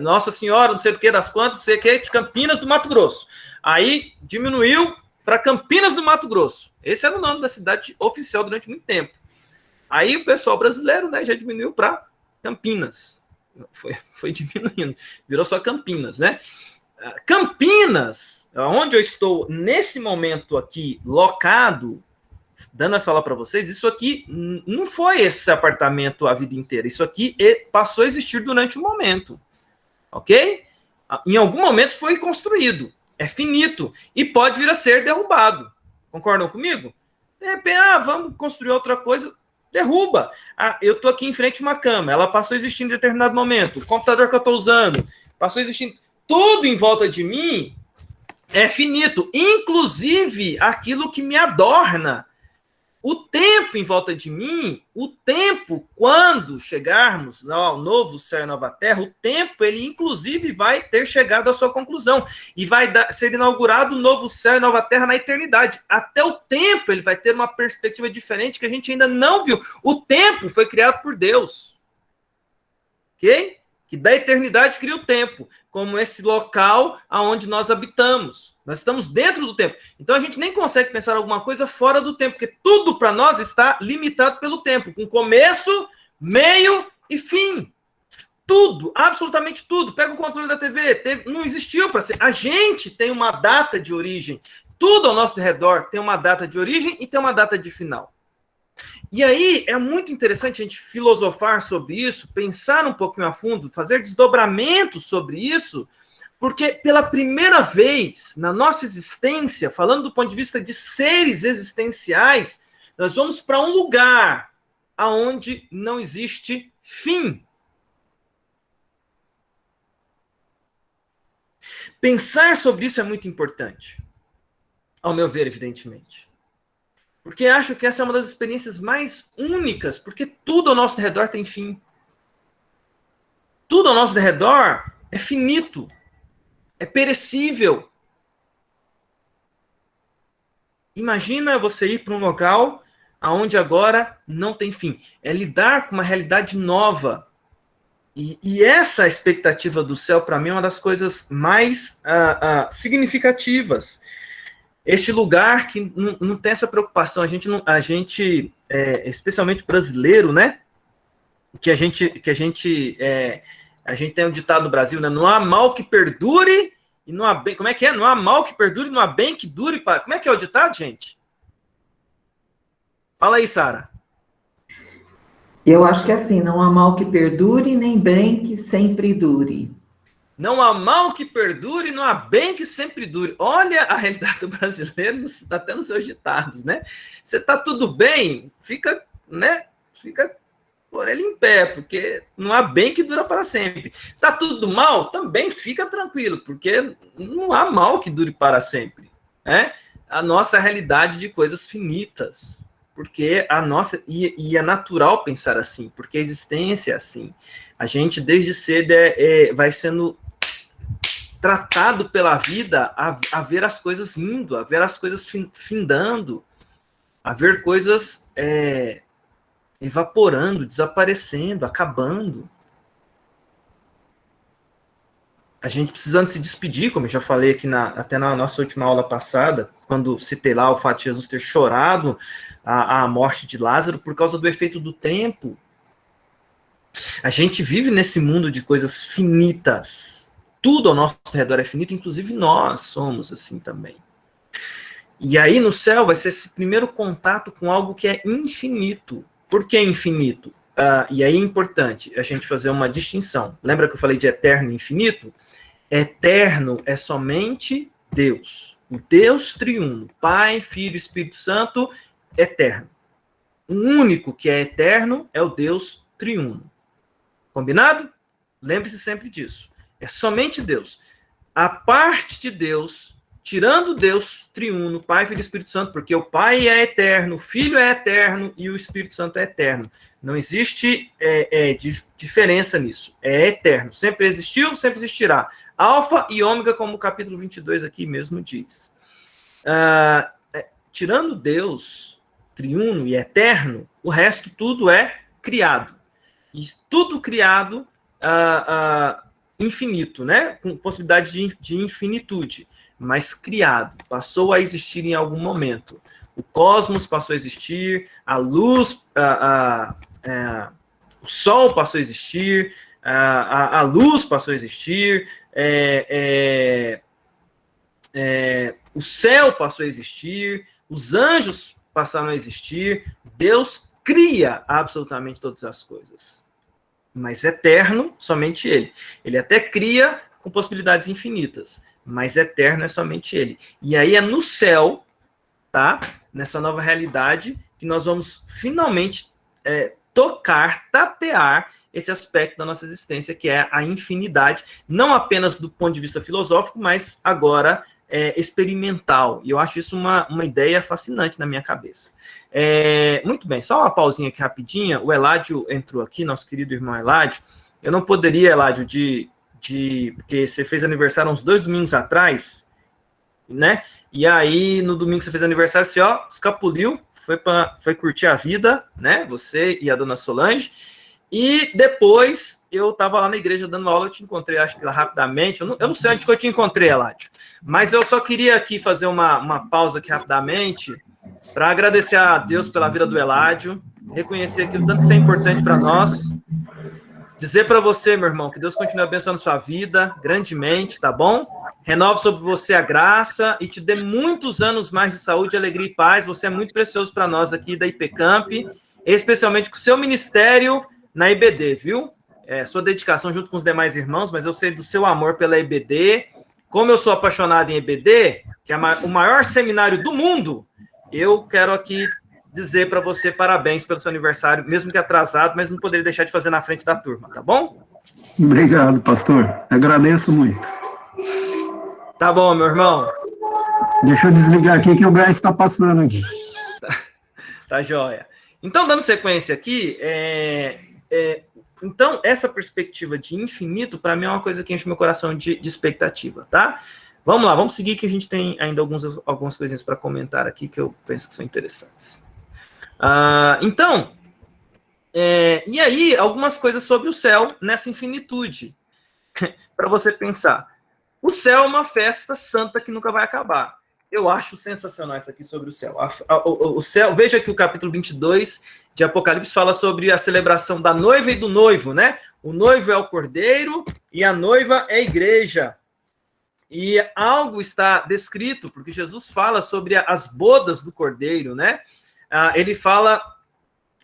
Nossa Senhora, não sei do que, das quantas, não sei o que, de Campinas do Mato Grosso. Aí diminuiu para Campinas do Mato Grosso. Esse era o nome da cidade oficial durante muito tempo. Aí o pessoal brasileiro, né, já diminuiu para Campinas. Foi diminuindo, virou só Campinas, né? Campinas, onde eu estou nesse momento aqui, locado, dando essa aula para vocês, isso aqui não foi esse apartamento a vida inteira. Isso aqui passou a existir durante um momento, ok? Em algum momento foi construído, é finito e pode vir a ser derrubado. Concordam comigo? De repente, vamos construir outra coisa, derruba. Eu estou aqui em frente a uma cama, ela passou a existir em determinado momento. O computador que eu estou usando passou a existir. Tudo em volta de mim é finito, inclusive aquilo que me adorna. O tempo em volta de mim, o tempo, quando chegarmos ao novo céu e nova terra, o tempo, ele inclusive vai ter chegado à sua conclusão e vai ser inaugurado um novo céu e nova terra na eternidade. Até o tempo, ele vai ter uma perspectiva diferente que a gente ainda não viu. O tempo foi criado por Deus. Ok? Que da eternidade cria o tempo, como esse local aonde nós habitamos. Nós estamos dentro do tempo. Então a gente nem consegue pensar alguma coisa fora do tempo, porque tudo para nós está limitado pelo tempo, com começo, meio e fim. Tudo, absolutamente tudo. Pega o controle da TV, não existiu para ser. A gente tem uma data de origem. Tudo ao nosso redor tem uma data de origem e tem uma data de final. E aí é muito interessante a gente filosofar sobre isso, pensar um pouquinho a fundo, fazer desdobramentos sobre isso, porque pela primeira vez na nossa existência, falando do ponto de vista de seres existenciais, nós vamos para um lugar aonde não existe fim. Pensar sobre isso é muito importante, ao meu ver, evidentemente. Porque acho que essa é uma das experiências mais únicas, porque tudo ao nosso redor tem fim. Tudo ao nosso redor é finito, é perecível. Imagina você ir para um local onde agora não tem fim. É lidar com uma realidade nova. E essa expectativa do céu, para mim, é uma das coisas mais significativas. Este lugar que não tem essa preocupação, a gente especialmente brasileiro, né? Que a gente tem um ditado no Brasil, né? Não há mal que perdure e não há bem. Como é que é? Não há mal que perdure, não há bem que dure. Como é que é o ditado, gente? Fala aí, Sara. Eu acho que é assim, não há mal que perdure, nem bem que sempre dure. Não há mal que perdure, não há bem que sempre dure. Olha a realidade do brasileiro, até nos seus ditados, né? Você tá tudo bem, fica por ele em pé, porque não há bem que dura para sempre. Tá tudo mal, também fica tranquilo, porque não há mal que dure para sempre, né? A nossa realidade de coisas finitas, porque e é natural pensar assim, porque a existência é assim. A gente, desde cedo, vai sendo tratado pela vida a ver as coisas indo, a ver as coisas findando, a ver coisas evaporando, desaparecendo, acabando. A gente precisando se despedir, como eu já falei aqui até na nossa última aula passada, quando citei lá o fato de Jesus ter chorado a morte de Lázaro por causa do efeito do tempo. A gente vive nesse mundo de coisas finitas. Tudo ao nosso redor é finito, inclusive nós somos assim também. E aí no céu vai ser esse primeiro contato com algo que é infinito. Por que infinito? E aí é importante a gente fazer uma distinção. Lembra que eu falei de eterno e infinito? Eterno é somente Deus. O Deus triuno, Pai, Filho e Espírito Santo, eterno. O único que é eterno é o Deus triuno. Combinado? Lembre-se sempre disso. É somente Deus. A parte de Deus, tirando Deus triuno, Pai, Filho e Espírito Santo, porque o Pai é eterno, o Filho é eterno e o Espírito Santo é eterno. Não existe diferença nisso. É eterno. Sempre existiu, sempre existirá. Alfa e ômega, como o capítulo 22 aqui mesmo diz. Tirando Deus triuno e eterno, o resto tudo é criado. E tudo criado infinito, né? Com possibilidade de infinitude, mas criado, passou a existir em algum momento. O cosmos passou a existir, a luz, o sol passou a existir, a luz passou a existir, o céu passou a existir, os anjos passaram a existir. Deus cria absolutamente todas as coisas. Mas eterno, somente ele. Ele até cria com possibilidades infinitas, mas eterno é somente ele. E aí é no céu, tá? Nessa nova realidade, que nós vamos finalmente tocar, tatear esse aspecto da nossa existência, que é a infinidade, não apenas do ponto de vista filosófico, mas agora experimental. E eu acho isso uma ideia fascinante na minha cabeça. Muito bem, só uma pausinha aqui rapidinha. O Eládio entrou aqui, nosso querido irmão Eládio. Eu não poderia, Eládio, porque você fez aniversário uns 2 domingos atrás, né? E aí, no domingo que você fez aniversário, você, escapuliu, foi curtir a vida, né? Você e a dona Solange. E depois, eu estava lá na igreja dando aula, eu te encontrei, acho que lá rapidamente. Eu não sei onde que eu te encontrei, Eládio. Mas eu só queria aqui fazer uma pausa aqui rapidamente, para agradecer a Deus pela vida do Eládio, reconhecer aquilo tanto que isso é importante para nós. Dizer para você, meu irmão, que Deus continue abençoando sua vida grandemente, tá bom? Renove sobre você a graça e te dê muitos anos mais de saúde, alegria e paz. Você é muito precioso para nós aqui da IPCamp, especialmente com o seu ministério na IBD, viu? Sua dedicação junto com os demais irmãos, mas eu sei do seu amor pela IBD. Como eu sou apaixonado em IBD, que é o maior seminário do mundo, eu quero aqui dizer para você parabéns pelo seu aniversário, mesmo que atrasado, mas não poderia deixar de fazer na frente da turma, tá bom? Obrigado, pastor. Agradeço muito. Tá bom, meu irmão. Deixa eu desligar aqui que o gás está passando aqui. Tá joia. Então, dando sequência aqui, então, essa perspectiva de infinito, para mim, é uma coisa que enche meu coração de expectativa, tá? Vamos lá, vamos seguir que a gente tem ainda algumas coisinhas para comentar aqui que eu penso que são interessantes. Então, e aí, algumas coisas sobre o céu nessa infinitude, para você pensar. O céu é uma festa santa que nunca vai acabar. Eu acho sensacional isso aqui sobre o céu. O céu, veja que o capítulo 22 de Apocalipse fala sobre a celebração da noiva e do noivo, né? O noivo é o cordeiro e a noiva é a igreja. E algo está descrito, porque Jesus fala sobre as bodas do cordeiro, né? Ele fala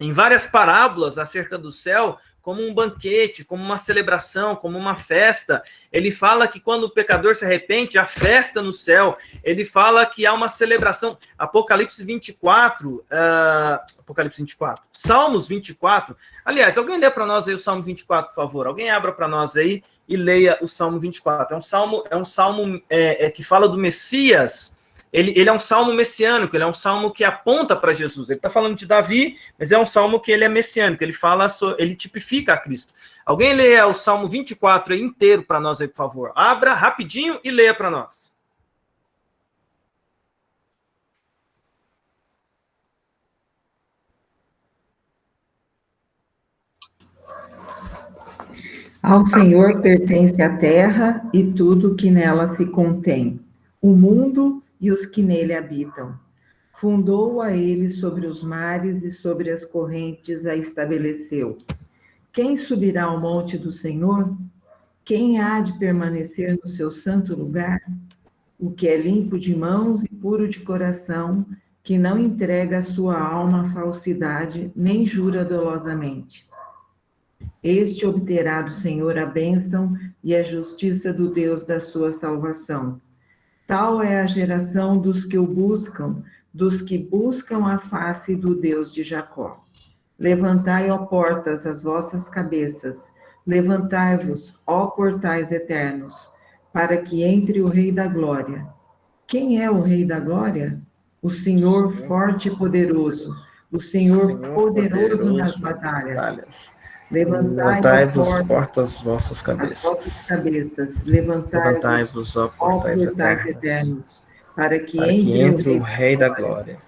em várias parábolas acerca do céu, como um banquete, como uma celebração, como uma festa. Ele fala que quando o pecador se arrepende, há festa no céu. Ele fala que há uma celebração. Apocalipse 24, Salmos 24. Aliás, alguém lê para nós aí o Salmo 24, por favor. Alguém abra para nós aí e leia o Salmo 24. É um salmo que fala do Messias. Ele é um salmo messiânico, ele é um salmo que aponta para Jesus. Ele está falando de Davi, mas é um salmo que ele é messiânico, ele tipifica a Cristo. Alguém leia o Salmo 24 aí inteiro para nós aí, por favor. Abra rapidinho e leia para nós. Ao Senhor pertence a terra e tudo que nela se contém, o mundo e os que nele habitam. Fundou a ele sobre os mares e sobre as correntes a estabeleceu. Quem subirá ao monte do Senhor? Quem há de permanecer no seu santo lugar? O que é limpo de mãos e puro de coração, que não entrega a sua alma à falsidade, nem jura dolosamente. Este obterá do Senhor a bênção e a justiça do Deus da sua salvação. Tal é a geração dos que o buscam, dos que buscam a face do Deus de Jacó. Levantai, ó portas, as vossas cabeças, levantai-vos, ó portais eternos, para que entre o Rei da Glória. Quem é o Rei da Glória? O Senhor forte e poderoso, o Senhor poderoso nas batalhas. Levantai-vos, portas, vossas cabeças. Levantai-vos, ó portais eternos, para que entre o Rei da Glória.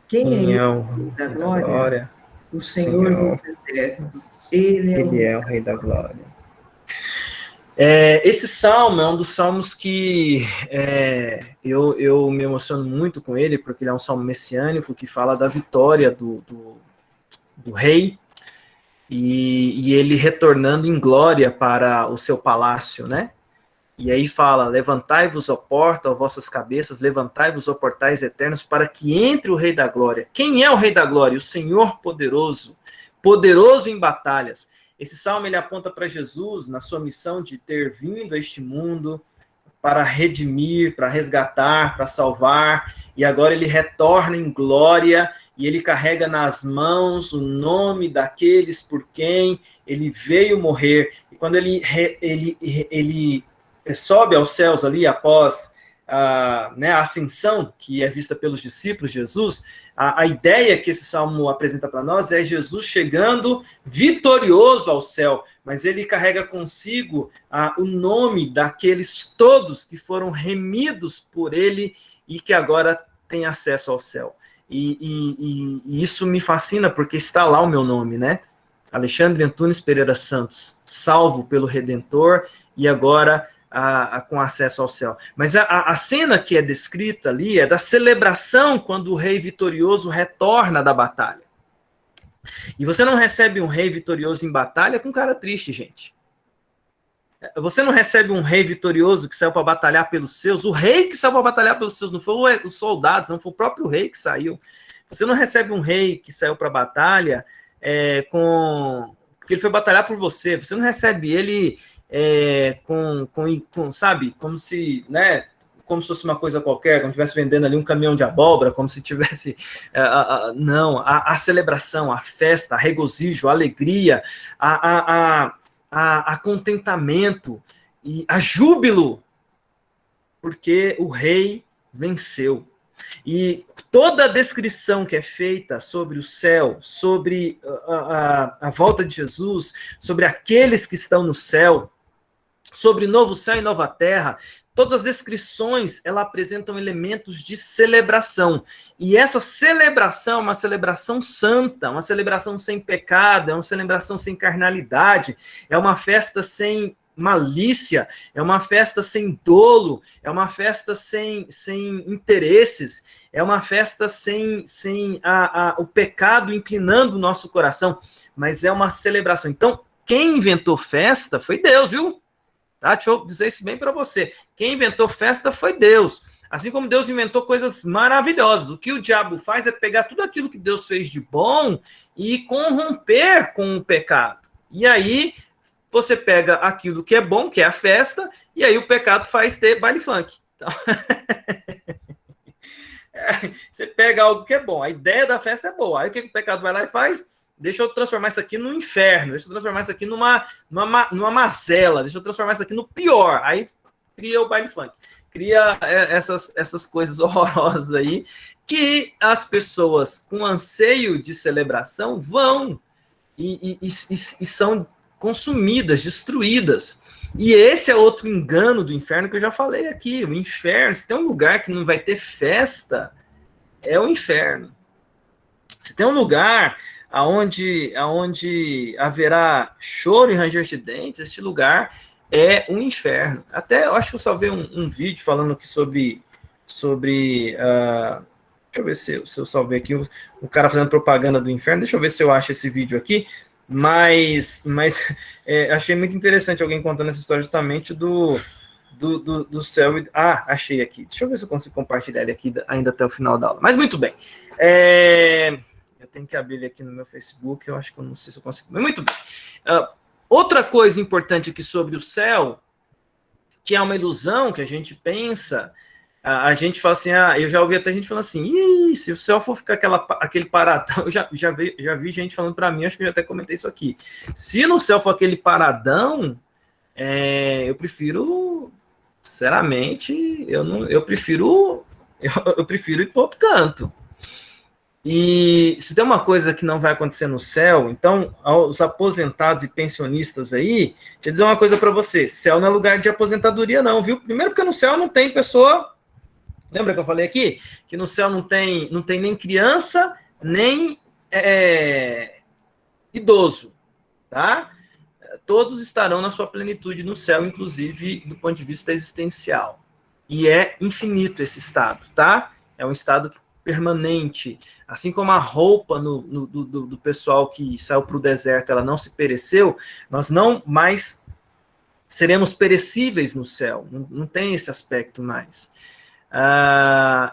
Quem é o Rei da Glória? O Senhor dos Exércitos. Ele é o Rei da Glória. Esse salmo é um dos salmos que eu me emociono muito com ele, porque ele é um salmo messiânico que fala da vitória do rei, e ele retornando em glória para o seu palácio, né? E aí fala, levantai-vos, ó porta, ó vossas cabeças, levantai-vos, ó portais eternos, para que entre o Rei da Glória. Quem é o Rei da Glória? O Senhor poderoso, poderoso em batalhas. Esse salmo ele aponta para Jesus na sua missão de ter vindo a este mundo para redimir, para resgatar, para salvar, e agora ele retorna em glória, e ele carrega nas mãos o nome daqueles por quem ele veio morrer. E quando ele sobe aos céus ali após a ascensão, que é vista pelos discípulos de Jesus, a ideia que esse salmo apresenta para nós é Jesus chegando vitorioso ao céu, mas ele carrega consigo o nome daqueles todos que foram remidos por ele e que agora têm acesso ao céu. E isso me fascina, porque está lá o meu nome, né? Alexandre Antunes Pereira Santos, salvo pelo Redentor, e agora com acesso ao céu. Mas a cena que é descrita ali é da celebração quando o rei vitorioso retorna da batalha. E você não recebe um rei vitorioso em batalha com cara triste, gente. Você não recebe um rei vitorioso que saiu para batalhar pelos seus. O rei que saiu para batalhar pelos seus não foi os soldados, não foi o próprio rei que saiu. Você não recebe um rei que saiu para a batalha porque ele foi batalhar por você. Você não recebe ele sabe, como se, né, como se fosse uma coisa qualquer, como se estivesse vendendo ali um caminhão de abóbora, como se tivesse... não, a celebração, a festa, a regozijo, a alegria, a contentamento e a júbilo, porque o rei venceu. E toda a descrição que é feita sobre o céu, sobre a volta de Jesus, sobre aqueles que estão no céu, sobre novo céu e nova terra, todas as descrições, elas apresentam elementos de celebração. E essa celebração é uma celebração santa, uma celebração sem pecado, é uma celebração sem carnalidade, é uma festa sem malícia, é uma festa sem dolo, é uma festa sem interesses, é uma festa sem o pecado inclinando o nosso coração, mas é uma celebração. Então, quem inventou festa foi Deus, viu? Tá? Deixa eu dizer isso bem para você. Quem inventou festa foi Deus. Assim como Deus inventou coisas maravilhosas. O que o diabo faz é pegar tudo aquilo que Deus fez de bom e corromper com o pecado. E aí, você pega aquilo que é bom, que é a festa, e aí o pecado faz ter baile funk. Então, você pega algo que é bom, a ideia da festa é boa. Aí o que o pecado vai lá e faz? Deixa eu transformar isso aqui no inferno, deixa eu transformar isso aqui numa mazela, deixa eu transformar isso aqui no pior. Aí cria o baile funk, cria essas coisas horrorosas aí, que as pessoas com anseio de celebração vão e são consumidas, destruídas. E esse é outro engano do inferno que eu já falei aqui. O inferno, se tem um lugar que não vai ter festa, é o inferno. Se tem um lugar aonde haverá choro e ranger de dentes, este lugar é um inferno. Até eu acho que eu só vi um vídeo falando aqui sobre deixa eu ver se eu salvei aqui o cara fazendo propaganda do inferno. Deixa eu ver se eu acho esse vídeo aqui. Mas achei muito interessante alguém contando essa história justamente do céu. Achei aqui. Deixa eu ver se eu consigo compartilhar ele aqui ainda até o final da aula. Mas muito bem. Eu tenho que abrir ele aqui no meu Facebook. Eu acho que eu não sei se eu consigo. Mas muito bem. Outra coisa importante aqui sobre o céu, que é uma ilusão que a gente pensa. A gente fala assim, eu já ouvi até gente falando assim, se o céu for ficar aquele paradão, eu já vi gente falando para mim, acho que eu já até comentei isso aqui, se no céu for aquele paradão, eu prefiro, sinceramente, eu prefiro ir para outro canto. E se tem uma coisa que não vai acontecer no céu, então, aos aposentados e pensionistas aí, deixa eu dizer uma coisa para você, céu não é lugar de aposentadoria não, viu? Primeiro porque no céu não tem pessoa... Lembra que eu falei aqui? Que no céu não tem nem criança, nem idoso, tá? Todos estarão na sua plenitude no céu, inclusive do ponto de vista existencial. E é infinito esse estado, tá? É um estado permanente. Assim como a roupa do pessoal que saiu para o deserto, ela não se pereceu, nós não mais seremos perecíveis no céu. Não tem esse aspecto mais.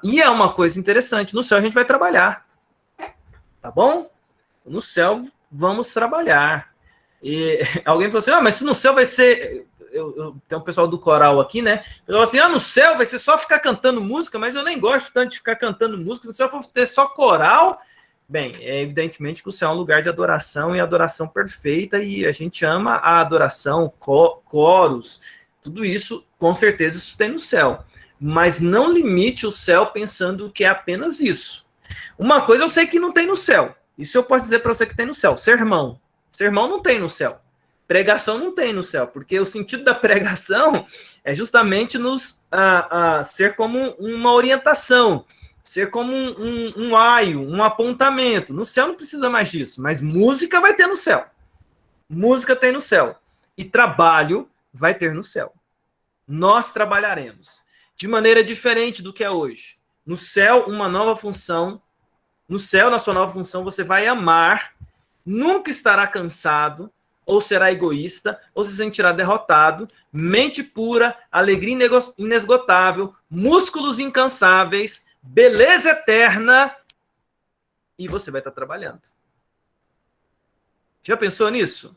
E é uma coisa interessante, no céu a gente vai trabalhar, tá bom? No céu vamos trabalhar. E alguém falou assim, mas se no céu vai ser, tem um pessoal do coral aqui, né? Falou assim, no céu vai ser só ficar cantando música, mas eu nem gosto tanto de ficar cantando música, no céu for ter só coral. Bem, é evidentemente que o céu é um lugar de adoração e adoração perfeita, e a gente ama a adoração, coros, tudo isso, com certeza isso tem no céu. Mas não limite o céu pensando que é apenas isso. Uma coisa eu sei que não tem no céu. Isso eu posso dizer para você que tem no céu. Sermão. Sermão não tem no céu. Pregação não tem no céu. Porque o sentido da pregação é justamente ser como uma orientação. Ser como um aio, um apontamento. No céu não precisa mais disso. Mas música vai ter no céu. Música tem no céu. E trabalho vai ter no céu. Nós trabalharemos de maneira diferente do que é hoje. No céu, uma nova função. No céu, na sua nova função, você vai amar nunca estará cansado, ou será egoísta, ou se sentirá derrotado, mente pura, alegria inesgotável, músculos incansáveis, beleza eterna, e você vai estar trabalhando. Já pensou nisso?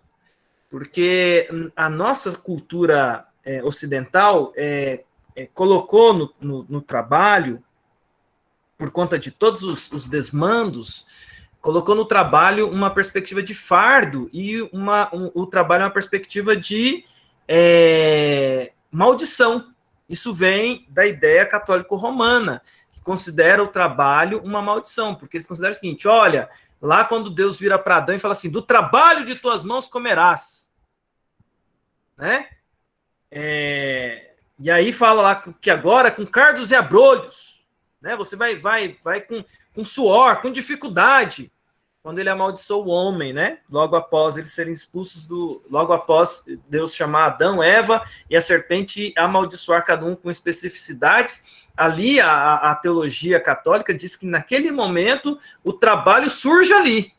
Porque a nossa cultura ocidental colocou no trabalho, por conta de todos os desmandos, colocou no trabalho uma perspectiva de fardo e o trabalho é uma perspectiva de maldição. Isso vem da ideia católico-romana, que considera o trabalho uma maldição, porque eles consideram o seguinte, olha, lá quando Deus vira para Adão e fala assim, do trabalho de tuas mãos comerás. Né? E aí fala lá que agora, com cardos e abrolhos, né, você vai com suor, com dificuldade, quando ele amaldiçoou o homem, né? Logo após eles serem expulsos logo após Deus chamar Adão, Eva e a serpente amaldiçoar cada um com especificidades. Ali a teologia católica diz que naquele momento o trabalho surge ali.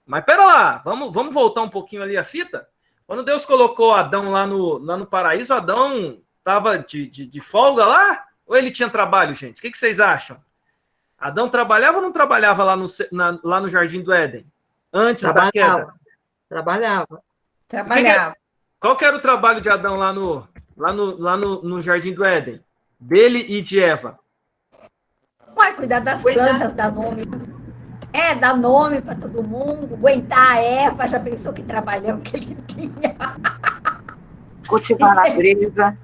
Mas pera lá, vamos voltar um pouquinho ali a fita? Quando Deus colocou Adão lá no paraíso, Adão estava de folga lá? Ou ele tinha trabalho, gente? O que vocês acham? Adão trabalhava ou não trabalhava lá no Jardim do Éden? Antes da queda? Trabalhava. Qual que era o trabalho de Adão lá no Jardim do Éden? Dele e de Eva? Vai cuidar das plantas, dar nome. Dar nome para todo mundo, aguentar a Eva, já pensou que trabalhão que ele tinha? Cultivar a natureza.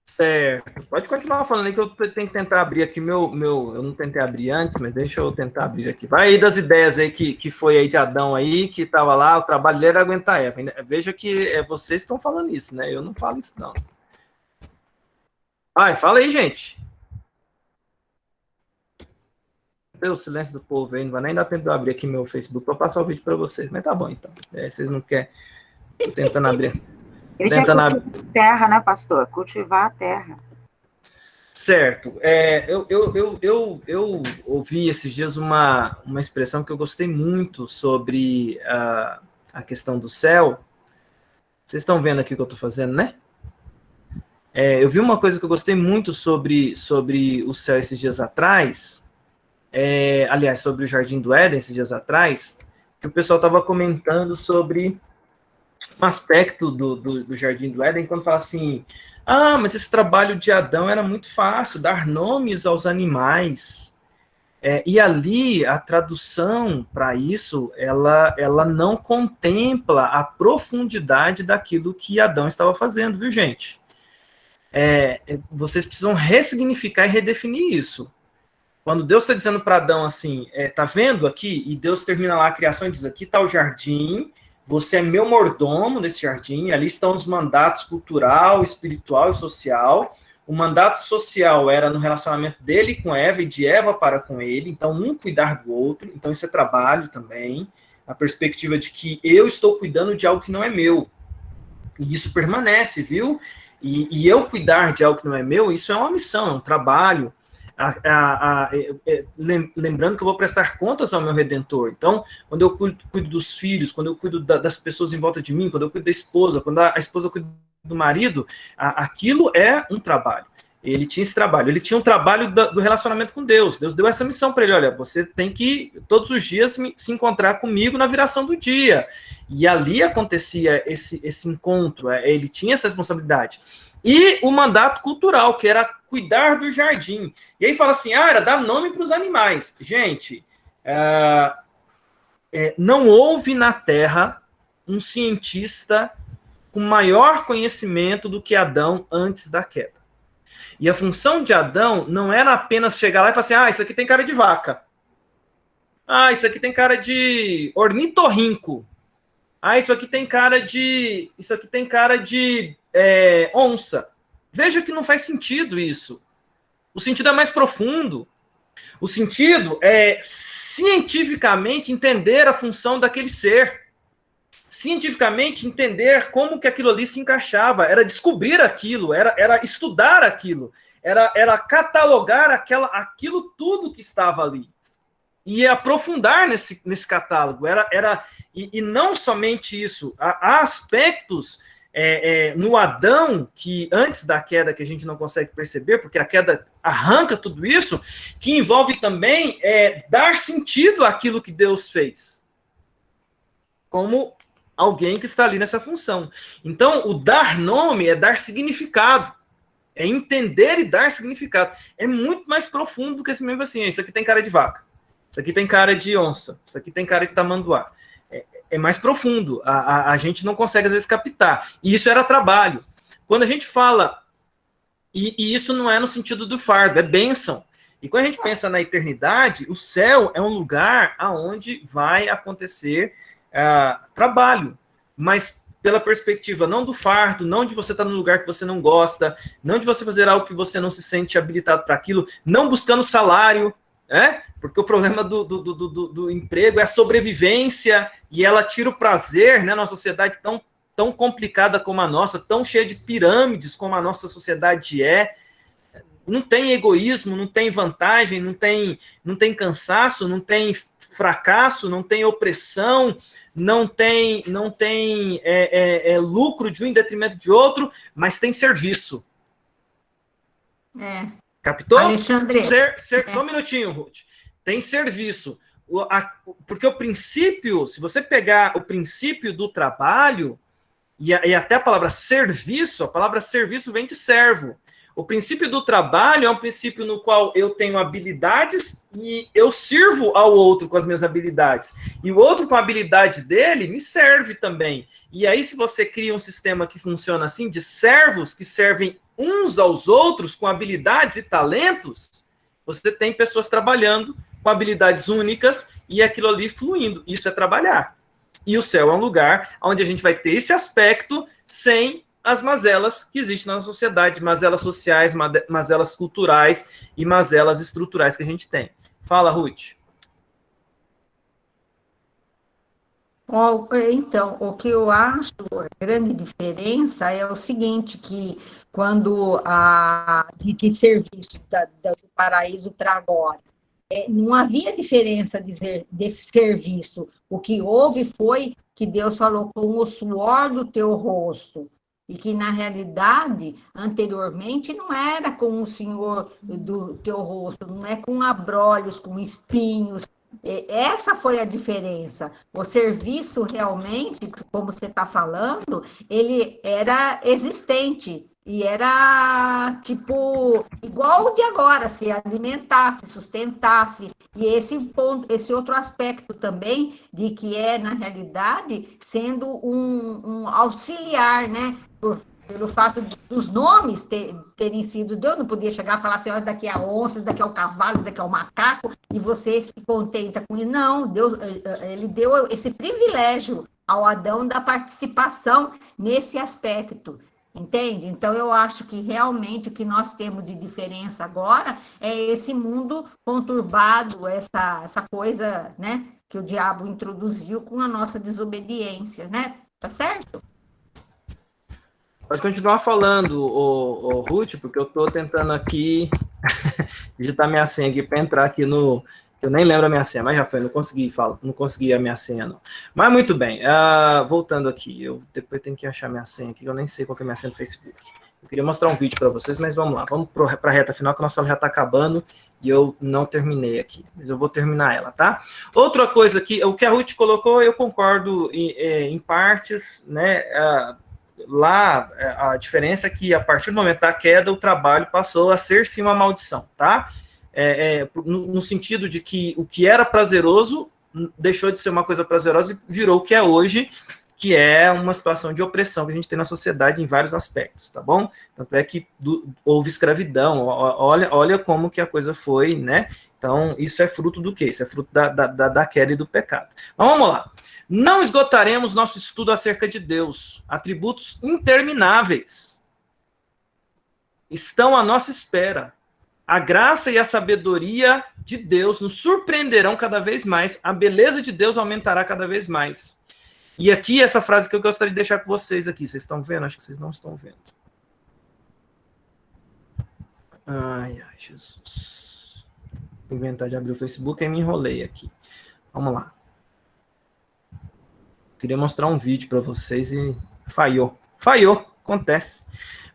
Certo. Pode continuar falando aí que eu tenho que tentar abrir aqui eu não tentei abrir antes, mas deixa eu tentar abrir aqui. Vai aí das ideias aí que foi aí de Adão aí, que estava lá, o trabalho dele era aguentar a Eva. Veja que vocês estão falando isso, né? Eu não falo isso, não. Vai, fala aí, gente. Deu o silêncio do povo aí, não vai nem dar tempo de eu abrir aqui meu Facebook para passar o vídeo para vocês, mas tá bom, então. Vocês não querem. Tô tentando abrir. Ele tinha cultivar a terra, né, pastor? Cultivar a terra. Certo. Eu ouvi esses dias uma expressão que eu gostei muito sobre a questão do céu. Vocês estão vendo aqui o que eu estou fazendo, né? Eu vi uma coisa que eu gostei muito sobre o céu esses dias atrás, aliás, sobre o Jardim do Éden esses dias atrás, que o pessoal estava comentando sobre um aspecto do Jardim do Éden, quando fala assim, mas esse trabalho de Adão era muito fácil, dar nomes aos animais. E ali, a tradução para isso, ela não contempla a profundidade daquilo que Adão estava fazendo, viu, gente? Vocês precisam ressignificar e redefinir isso. Quando Deus está dizendo para Adão assim, tá vendo aqui? E Deus termina lá a criação e diz, aqui está o jardim, você é meu mordomo nesse jardim, ali estão os mandatos cultural, espiritual e social. O mandato social era no relacionamento dele com Eva e de Eva para com ele, então um cuidar do outro, então isso é trabalho também, a perspectiva de que eu estou cuidando de algo que não é meu. E isso permanece, viu? E eu cuidar de algo que não é meu, isso é uma missão, é um trabalho. Lembrando que eu vou prestar contas ao meu Redentor. Então, quando eu cuido dos filhos, quando eu cuido das pessoas em volta de mim, quando eu cuido da esposa, quando a esposa cuida do marido, aquilo é um trabalho. Ele tinha esse trabalho. Ele tinha um trabalho do relacionamento com Deus. Deus deu essa missão para ele. Olha, você tem que, todos os dias, se encontrar comigo na viração do dia. E ali acontecia esse encontro. Ele tinha essa responsabilidade. E o mandato cultural, que era cuidar do jardim. E aí fala assim, era dar nome para os animais. Gente, não houve na Terra um cientista com maior conhecimento do que Adão antes da queda. E a função de Adão não era apenas chegar lá e falar assim, isso aqui tem cara de vaca. Isso aqui tem cara de ornitorrinco. Isso aqui tem cara de onça. Veja que não faz sentido isso. O sentido é mais profundo. O sentido é cientificamente entender a função daquele ser. Cientificamente entender como que aquilo ali se encaixava. Era descobrir aquilo, era estudar aquilo, era catalogar aquilo tudo que estava ali. e aprofundar nesse catálogo. E não somente isso, há aspectos no Adão, que antes da queda que a gente não consegue perceber, porque a queda arranca tudo isso, que envolve também dar sentido àquilo que Deus fez, como alguém que está ali nessa função. Então, o dar nome é dar significado, é entender e dar significado. É muito mais profundo do que esse mesmo assim, isso aqui tem cara de vaca, isso aqui tem cara de onça, isso aqui tem cara de tamanduá. É mais profundo, a gente não consegue às vezes captar, e isso era trabalho. Quando a gente fala, e isso não é no sentido do fardo, é bênção, e quando a gente pensa na eternidade, o céu é um lugar onde vai acontecer trabalho, mas pela perspectiva não do fardo, não de você estar num lugar que você não gosta, não de você fazer algo que você não se sente habilitado para aquilo, não buscando salário, porque o problema do emprego é a sobrevivência, e ela tira o prazer, né, numa sociedade tão complicada como a nossa, tão cheia de pirâmides como a nossa sociedade não tem egoísmo, não tem vantagem, não tem cansaço, não tem fracasso, não tem opressão, não tem lucro de um em detrimento de outro, mas tem serviço. Captou? Alexandre. Só um minutinho, Ruth. Tem serviço. Porque o princípio, se você pegar o princípio do trabalho, e até a palavra serviço vem de servo. O princípio do trabalho é um princípio no qual eu tenho habilidades e eu sirvo ao outro com as minhas habilidades. E o outro, com a habilidade dele, me serve também. E aí, se você cria um sistema que funciona assim, de servos que servem uns aos outros com habilidades e talentos, você tem pessoas trabalhando com habilidades únicas e aquilo ali fluindo. Isso é trabalhar. E o céu é um lugar onde a gente vai ter esse aspecto sem as mazelas que existem na sociedade, mazelas sociais, mazelas culturais e mazelas estruturais que a gente tem. Fala, Ruth. Então, o que eu acho a grande diferença é o seguinte, que quando que serviço do paraíso para agora, não havia diferença de serviço. O que houve foi que Deus falou com o suor do teu rosto, e que, na realidade, anteriormente, não era com o Senhor do teu rosto, não é com abrolhos, com espinhos. Essa foi a diferença. O serviço, realmente, como você está falando, ele era existente. E era, tipo, igual o de agora, se alimentasse, sustentasse. E esse outro aspecto também, de que na realidade, sendo um auxiliar, né? Pelo fato dos nomes terem sido, Deus não podia chegar e falar assim, olha, daqui é a onça, daqui é o cavalo, daqui é o macaco, e você se contenta com isso. Não, Deus, ele deu esse privilégio ao Adão da participação nesse aspecto. Entende? Então, eu acho que realmente o que nós temos de diferença agora é esse mundo conturbado, essa coisa, né, que o diabo introduziu com a nossa desobediência, né? Tá certo? Pode continuar falando, o Ruth, porque eu estou tentando aqui digitar minha senha aqui para entrar aqui no... Eu nem lembro a minha senha, mas já foi, não consegui a minha senha, não. Mas muito bem, voltando aqui, eu depois tenho que achar minha senha aqui, eu nem sei qual que é a minha senha do Facebook. Eu queria mostrar um vídeo para vocês, mas vamos lá, vamos para a reta final, que a nossa aula já está acabando, e eu não terminei aqui, mas eu vou terminar ela, tá? Outra coisa aqui, o que a Ruth colocou, eu concordo em partes, né, lá a diferença é que a partir do momento da queda, o trabalho passou a ser sim uma maldição, tá? No sentido de que o que era prazeroso deixou de ser uma coisa prazerosa e virou o que é hoje, que é uma situação de opressão que a gente tem na sociedade em vários aspectos, tá bom? Tanto é que houve escravidão, olha como que a coisa foi, né? Então, isso é fruto do quê? Isso é fruto da queda e do pecado. Mas vamos lá. Não esgotaremos nosso estudo acerca de Deus. Atributos intermináveis estão à nossa espera. A graça e a sabedoria de Deus nos surpreenderão cada vez mais, a beleza de Deus aumentará cada vez mais. E aqui, essa frase que eu gostaria de deixar com vocês aqui, vocês estão vendo? Acho que vocês não estão vendo. Ai, Jesus. Vou inventar de abrir o Facebook e me enrolei aqui. Vamos lá. Queria mostrar um vídeo para vocês e falhou. Falhou, acontece.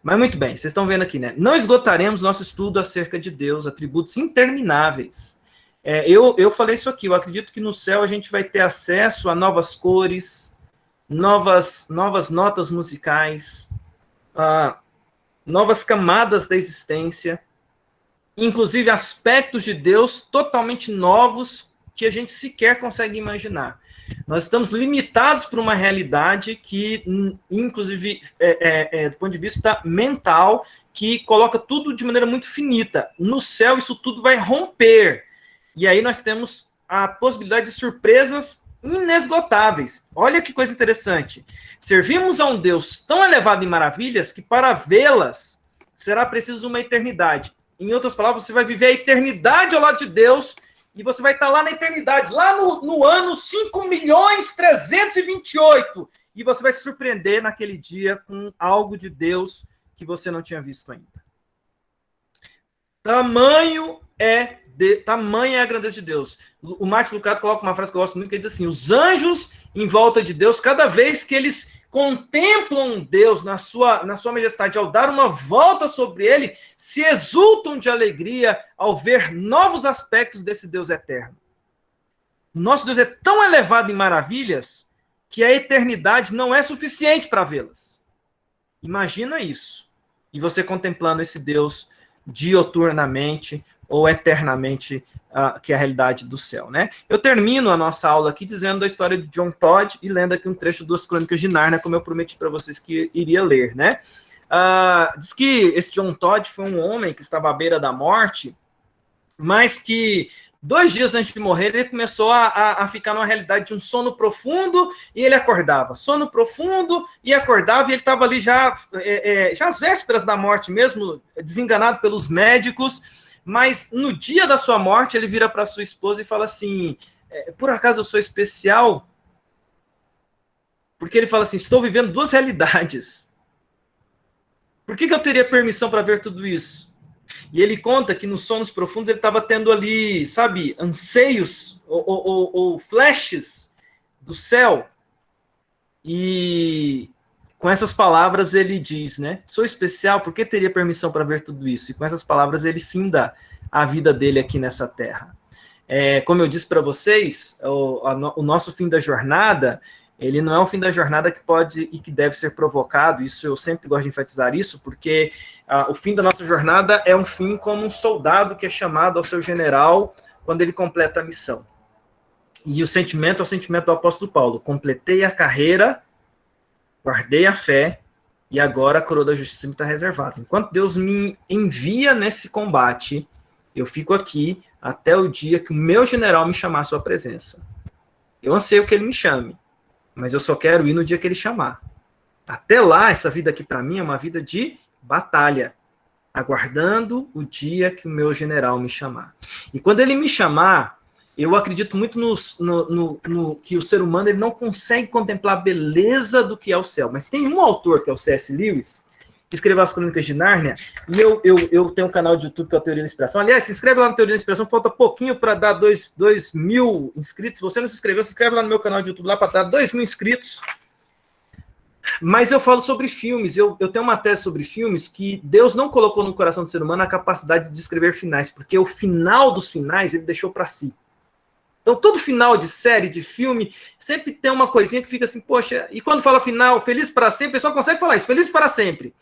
Mas muito bem, vocês estão vendo aqui, né? Não esgotaremos nosso estudo acerca de Deus, atributos intermináveis. Eu falei isso aqui, eu acredito que no céu a gente vai ter acesso a novas cores, novas notas musicais, novas camadas da existência, inclusive aspectos de Deus totalmente novos que a gente sequer consegue imaginar. Nós estamos limitados por uma realidade que, inclusive, do ponto de vista mental, que coloca tudo de maneira muito finita. No céu, isso tudo vai romper. E aí nós temos a possibilidade de surpresas inesgotáveis. Olha que coisa interessante. Servimos a um Deus tão elevado em maravilhas que para vê-las será preciso uma eternidade. Em outras palavras, você vai viver a eternidade ao lado de Deus e você vai estar lá na eternidade, lá no ano 5.328, e você vai se surpreender naquele dia com algo de Deus que você não tinha visto ainda. Tamanha é a grandeza de Deus. O Max Lucado coloca uma frase que eu gosto muito, que ele diz assim: os anjos em volta de Deus, cada vez que eles contemplam Deus na sua majestade, ao dar uma volta sobre ele, se exultam de alegria ao ver novos aspectos desse Deus eterno. Nosso Deus é tão elevado em maravilhas que a eternidade não é suficiente para vê-las. Imagina isso. E você contemplando esse Deus dioturnamente ou eternamente, que é a realidade do céu, né? Eu termino a nossa aula aqui dizendo da história de John Todd e lendo aqui um trecho das Crônicas de Nárnia, como eu prometi para vocês que iria ler, né? Diz que esse John Todd foi um homem que estava à beira da morte, mas que 2 dias antes de morrer, ele começou a ficar numa realidade de um sono profundo, e ele acordava. Sono profundo, e acordava, e ele estava ali já às vésperas da morte mesmo, desenganado pelos médicos, mas no dia da sua morte, ele vira para sua esposa e fala assim: por acaso eu sou especial? Porque ele fala assim: estou vivendo 2 realidades. Por que eu teria permissão para ver tudo isso? E ele conta que nos sonos profundos ele estava tendo ali, sabe, anseios ou flashes do céu. E com essas palavras ele diz, né? Sou especial, por que teria permissão para ver tudo isso? E com essas palavras ele finda a vida dele aqui nessa terra. Como eu disse para vocês, o nosso fim da jornada, ele não é um fim da jornada que pode e que deve ser provocado. Isso eu sempre gosto de enfatizar isso, porque o fim da nossa jornada é um fim como um soldado que é chamado ao seu general quando ele completa a missão. E o sentimento é o sentimento do apóstolo Paulo: completei a carreira, guardei a fé, e agora a coroa da justiça me está reservada. Enquanto Deus me envia nesse combate, eu fico aqui até o dia que o meu general me chamar à sua presença. Eu anseio que ele me chame, mas eu só quero ir no dia que ele chamar. Até lá, essa vida aqui para mim é uma vida de batalha, aguardando o dia que o meu general me chamar. E quando ele me chamar, eu acredito muito no que o ser humano ele não consegue contemplar a beleza do que é o céu. Mas tem um autor, que é o C.S. Lewis, que escreveu as Crônicas de Nárnia, e eu tenho um canal de YouTube que é o Teoria da Inspiração. Aliás, se inscreve lá no Teoria da Inspiração, falta pouquinho para dar 2.000 inscritos. Se você não se inscreveu, se inscreve lá no meu canal de YouTube lá para dar 2.000 inscritos. Mas eu falo sobre filmes, eu tenho uma tese sobre filmes que Deus não colocou no coração do ser humano a capacidade de escrever finais, porque o final dos finais ele deixou para si. Então, todo final de série, de filme, sempre tem uma coisinha que fica assim, poxa, e quando fala final, feliz para sempre, o pessoal consegue falar isso, feliz para sempre.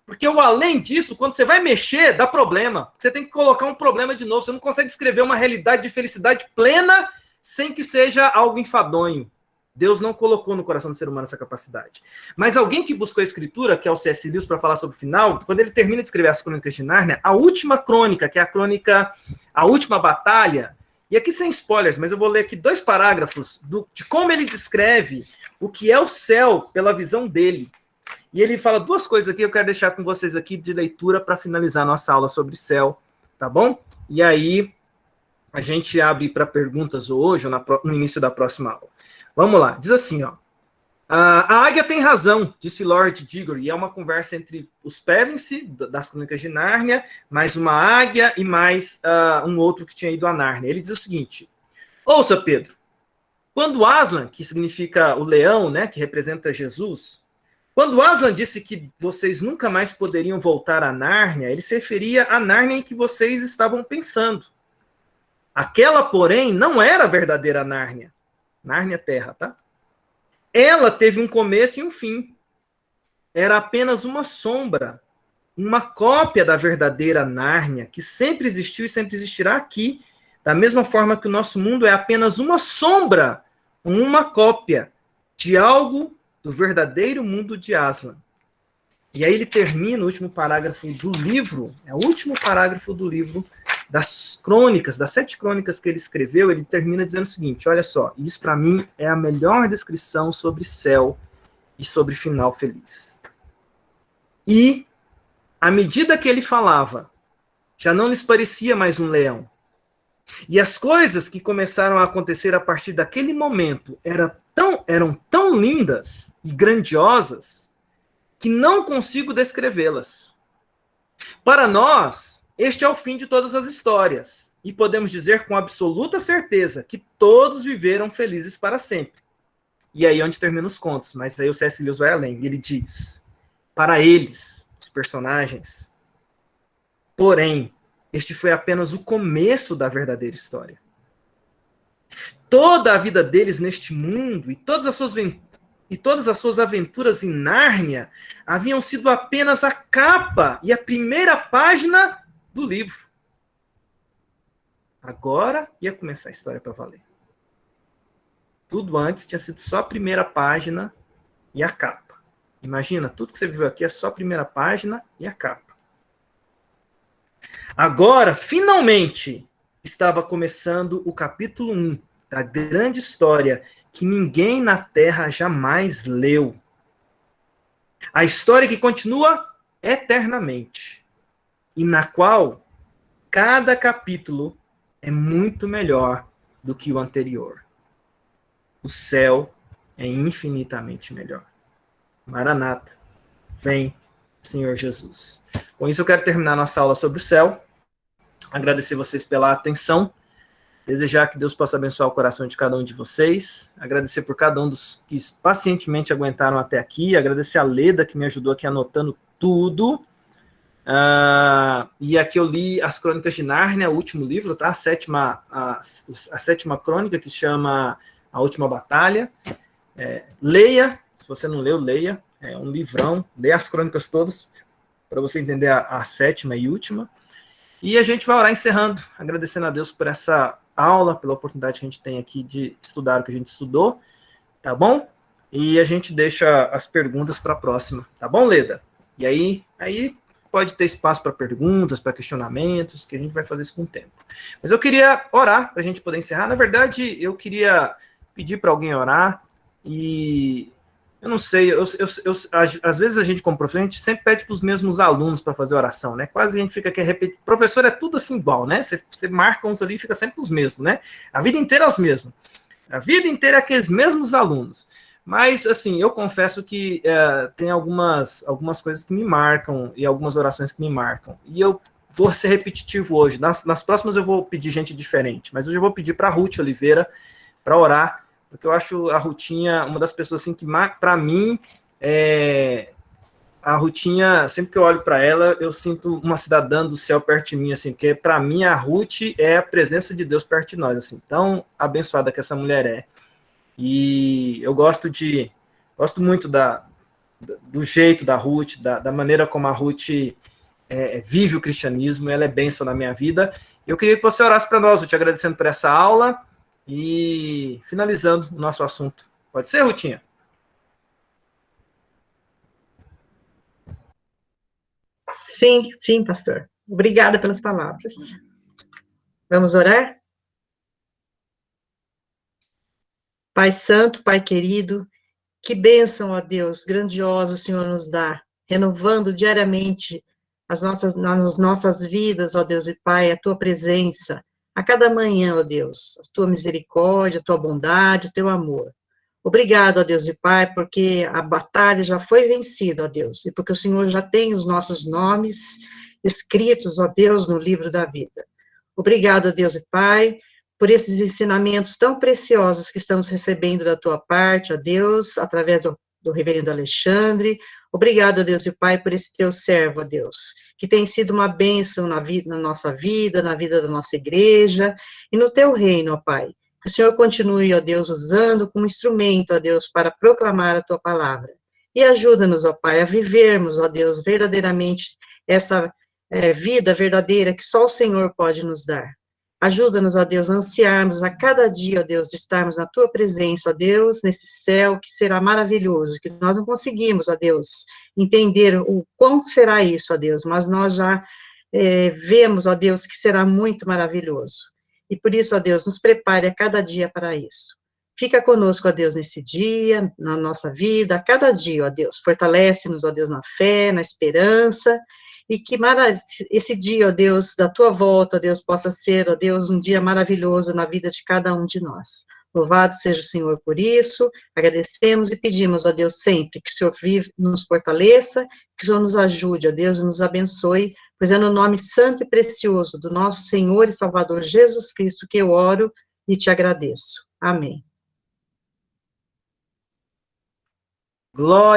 Porque, além disso, quando você vai mexer, dá problema. Você tem que colocar um problema de novo, você não consegue escrever uma realidade de felicidade plena sem que seja algo enfadonho. Deus não colocou no coração do ser humano essa capacidade. Mas alguém que buscou a escritura, que é o C.S. Lewis, para falar sobre o final, quando ele termina de escrever as Crônicas de Nárnia, a última crônica, que é a crônica, a última batalha, e aqui sem spoilers, mas eu vou ler aqui 2 parágrafos de como ele descreve o que é o céu pela visão dele. E ele fala 2 coisas aqui, eu quero deixar com vocês aqui de leitura para finalizar a nossa aula sobre céu, tá bom? E aí a gente abre para perguntas hoje ou no início da próxima aula. Vamos lá, diz assim, ó. A águia tem razão, disse Lord Diggory, e é uma conversa entre os Pevensey, das Crônicas de Nárnia, mais uma águia e mais um outro que tinha ido a Nárnia. Ele diz o seguinte: ouça, Pedro, quando Aslan, que significa o leão, né, que representa Jesus, quando Aslan disse que vocês nunca mais poderiam voltar a Nárnia, ele se referia à Nárnia em que vocês estavam pensando. Aquela, porém, não era a verdadeira Nárnia. Nárnia Terra, tá? Ela teve um começo e um fim. Era apenas uma sombra, uma cópia da verdadeira Nárnia, que sempre existiu e sempre existirá aqui, da mesma forma que o nosso mundo é apenas uma sombra, uma cópia de algo do verdadeiro mundo de Aslan. E aí ele termina o último parágrafo do livro, é o último parágrafo do livro das crônicas, das 7 crônicas que ele escreveu, ele termina dizendo o seguinte: olha só, isso para mim é a melhor descrição sobre céu e sobre final feliz. E, à medida que ele falava, já não lhes parecia mais um leão. E as coisas que começaram a acontecer a partir daquele momento eram tão lindas e grandiosas que não consigo descrevê-las. Para nós, este é o fim de todas as histórias, e podemos dizer com absoluta certeza que todos viveram felizes para sempre. E aí é onde terminam os contos, mas aí o C.S. Lewis vai além, ele diz: para eles, os personagens, porém, este foi apenas o começo da verdadeira história. Toda a vida deles neste mundo e todas as suas aventuras em Nárnia haviam sido apenas a capa e a primeira página do livro. Agora ia começar a história para valer. Tudo antes tinha sido só a primeira página e a capa. Imagina, tudo que você viu aqui é só a primeira página e a capa. Agora, finalmente, estava começando o capítulo 1 da grande história que ninguém na Terra jamais leu. A história que continua eternamente, e na qual cada capítulo é muito melhor do que o anterior. O céu é infinitamente melhor. Maranata, vem, Senhor Jesus. Com isso eu quero terminar nossa aula sobre o céu, agradecer vocês pela atenção, desejar que Deus possa abençoar o coração de cada um de vocês, agradecer por cada um dos que pacientemente aguentaram até aqui, agradecer a Leda, que me ajudou aqui anotando tudo. E aqui eu li as Crônicas de Nárnia, o último livro, tá? A sétima crônica, que chama A Última Batalha. Leia, se você não leu, leia. É um livrão, leia as crônicas todas, para você entender a sétima e última. E a gente vai orar encerrando, agradecendo a Deus por essa aula, pela oportunidade que a gente tem aqui de estudar o que a gente estudou, tá bom? E a gente deixa as perguntas para a próxima, tá bom, Leda? E aí pode ter espaço para perguntas, para questionamentos, que a gente vai fazer isso com o tempo. Mas eu queria orar para a gente poder encerrar. Na verdade, eu queria pedir para alguém orar, e eu não sei, às vezes a gente, como professor, a gente sempre pede para os mesmos alunos para fazer oração, né? Quase a gente fica aqui repetindo. Professor é tudo assim igual, né? Você marca uns ali e fica sempre os mesmos, né? A vida inteira é os mesmos. A vida inteira é aqueles mesmos alunos. Mas, assim, eu confesso que tem algumas coisas que me marcam e algumas orações que me marcam. E eu vou ser repetitivo hoje. Nas próximas eu vou pedir gente diferente. Mas hoje eu vou pedir para a Ruth Oliveira para orar, porque eu acho a Rutinha uma das pessoas assim, que, para mim, a Rutinha, sempre que eu olho para ela, eu sinto uma cidadã do céu perto de mim, assim, porque para mim a Ruth é a presença de Deus perto de nós, assim, tão abençoada que essa mulher é. E eu gosto muito do jeito da Ruth, da maneira como a Ruth vive o cristianismo, ela é bênção na minha vida. Eu queria que você orasse para nós, eu te agradecendo por essa aula e finalizando o nosso assunto. Pode ser, Rutinha? Sim, pastor. Obrigada pelas palavras. Vamos orar? Pai Santo, Pai querido, que bênção, ó Deus, grandiosa o Senhor nos dá, renovando diariamente nas nossas vidas, ó Deus e Pai, a Tua presença, a cada manhã, ó Deus, a Tua misericórdia, a Tua bondade, o Teu amor. Obrigado, ó Deus e Pai, porque a batalha já foi vencida, ó Deus, e porque o Senhor já tem os nossos nomes escritos, ó Deus, no livro da vida. Obrigado, ó Deus e Pai, por esses ensinamentos tão preciosos que estamos recebendo da tua parte, ó Deus, através do reverendo Alexandre. Obrigado, ó Deus e Pai, por esse teu servo, ó Deus, que tem sido uma bênção na nossa vida, na vida da nossa igreja, e no teu reino, ó Pai. Que o Senhor continue, ó Deus, usando como instrumento, ó Deus, para proclamar a tua palavra. E ajuda-nos, ó Pai, a vivermos, ó Deus, verdadeiramente esta vida verdadeira que só o Senhor pode nos dar. Ajuda-nos, ó Deus, a ansiarmos a cada dia, ó Deus, de estarmos na tua presença, ó Deus, nesse céu que será maravilhoso, que nós não conseguimos, ó Deus, entender o quão será isso, ó Deus, mas nós já vemos, ó Deus, que será muito maravilhoso. E por isso, ó Deus, nos prepare a cada dia para isso. Fica conosco, ó Deus, nesse dia, na nossa vida, a cada dia, ó Deus. Fortalece-nos, ó Deus, na fé, na esperança, e que esse dia, ó Deus, da tua volta, ó Deus, possa ser, ó Deus, um dia maravilhoso na vida de cada um de nós. Louvado seja o Senhor por isso, agradecemos e pedimos, ó Deus, sempre que o Senhor nos fortaleça, que o Senhor nos ajude, ó Deus, e nos abençoe, pois é no nome santo e precioso do nosso Senhor e Salvador Jesus Cristo que eu oro e te agradeço. Amém. Glória.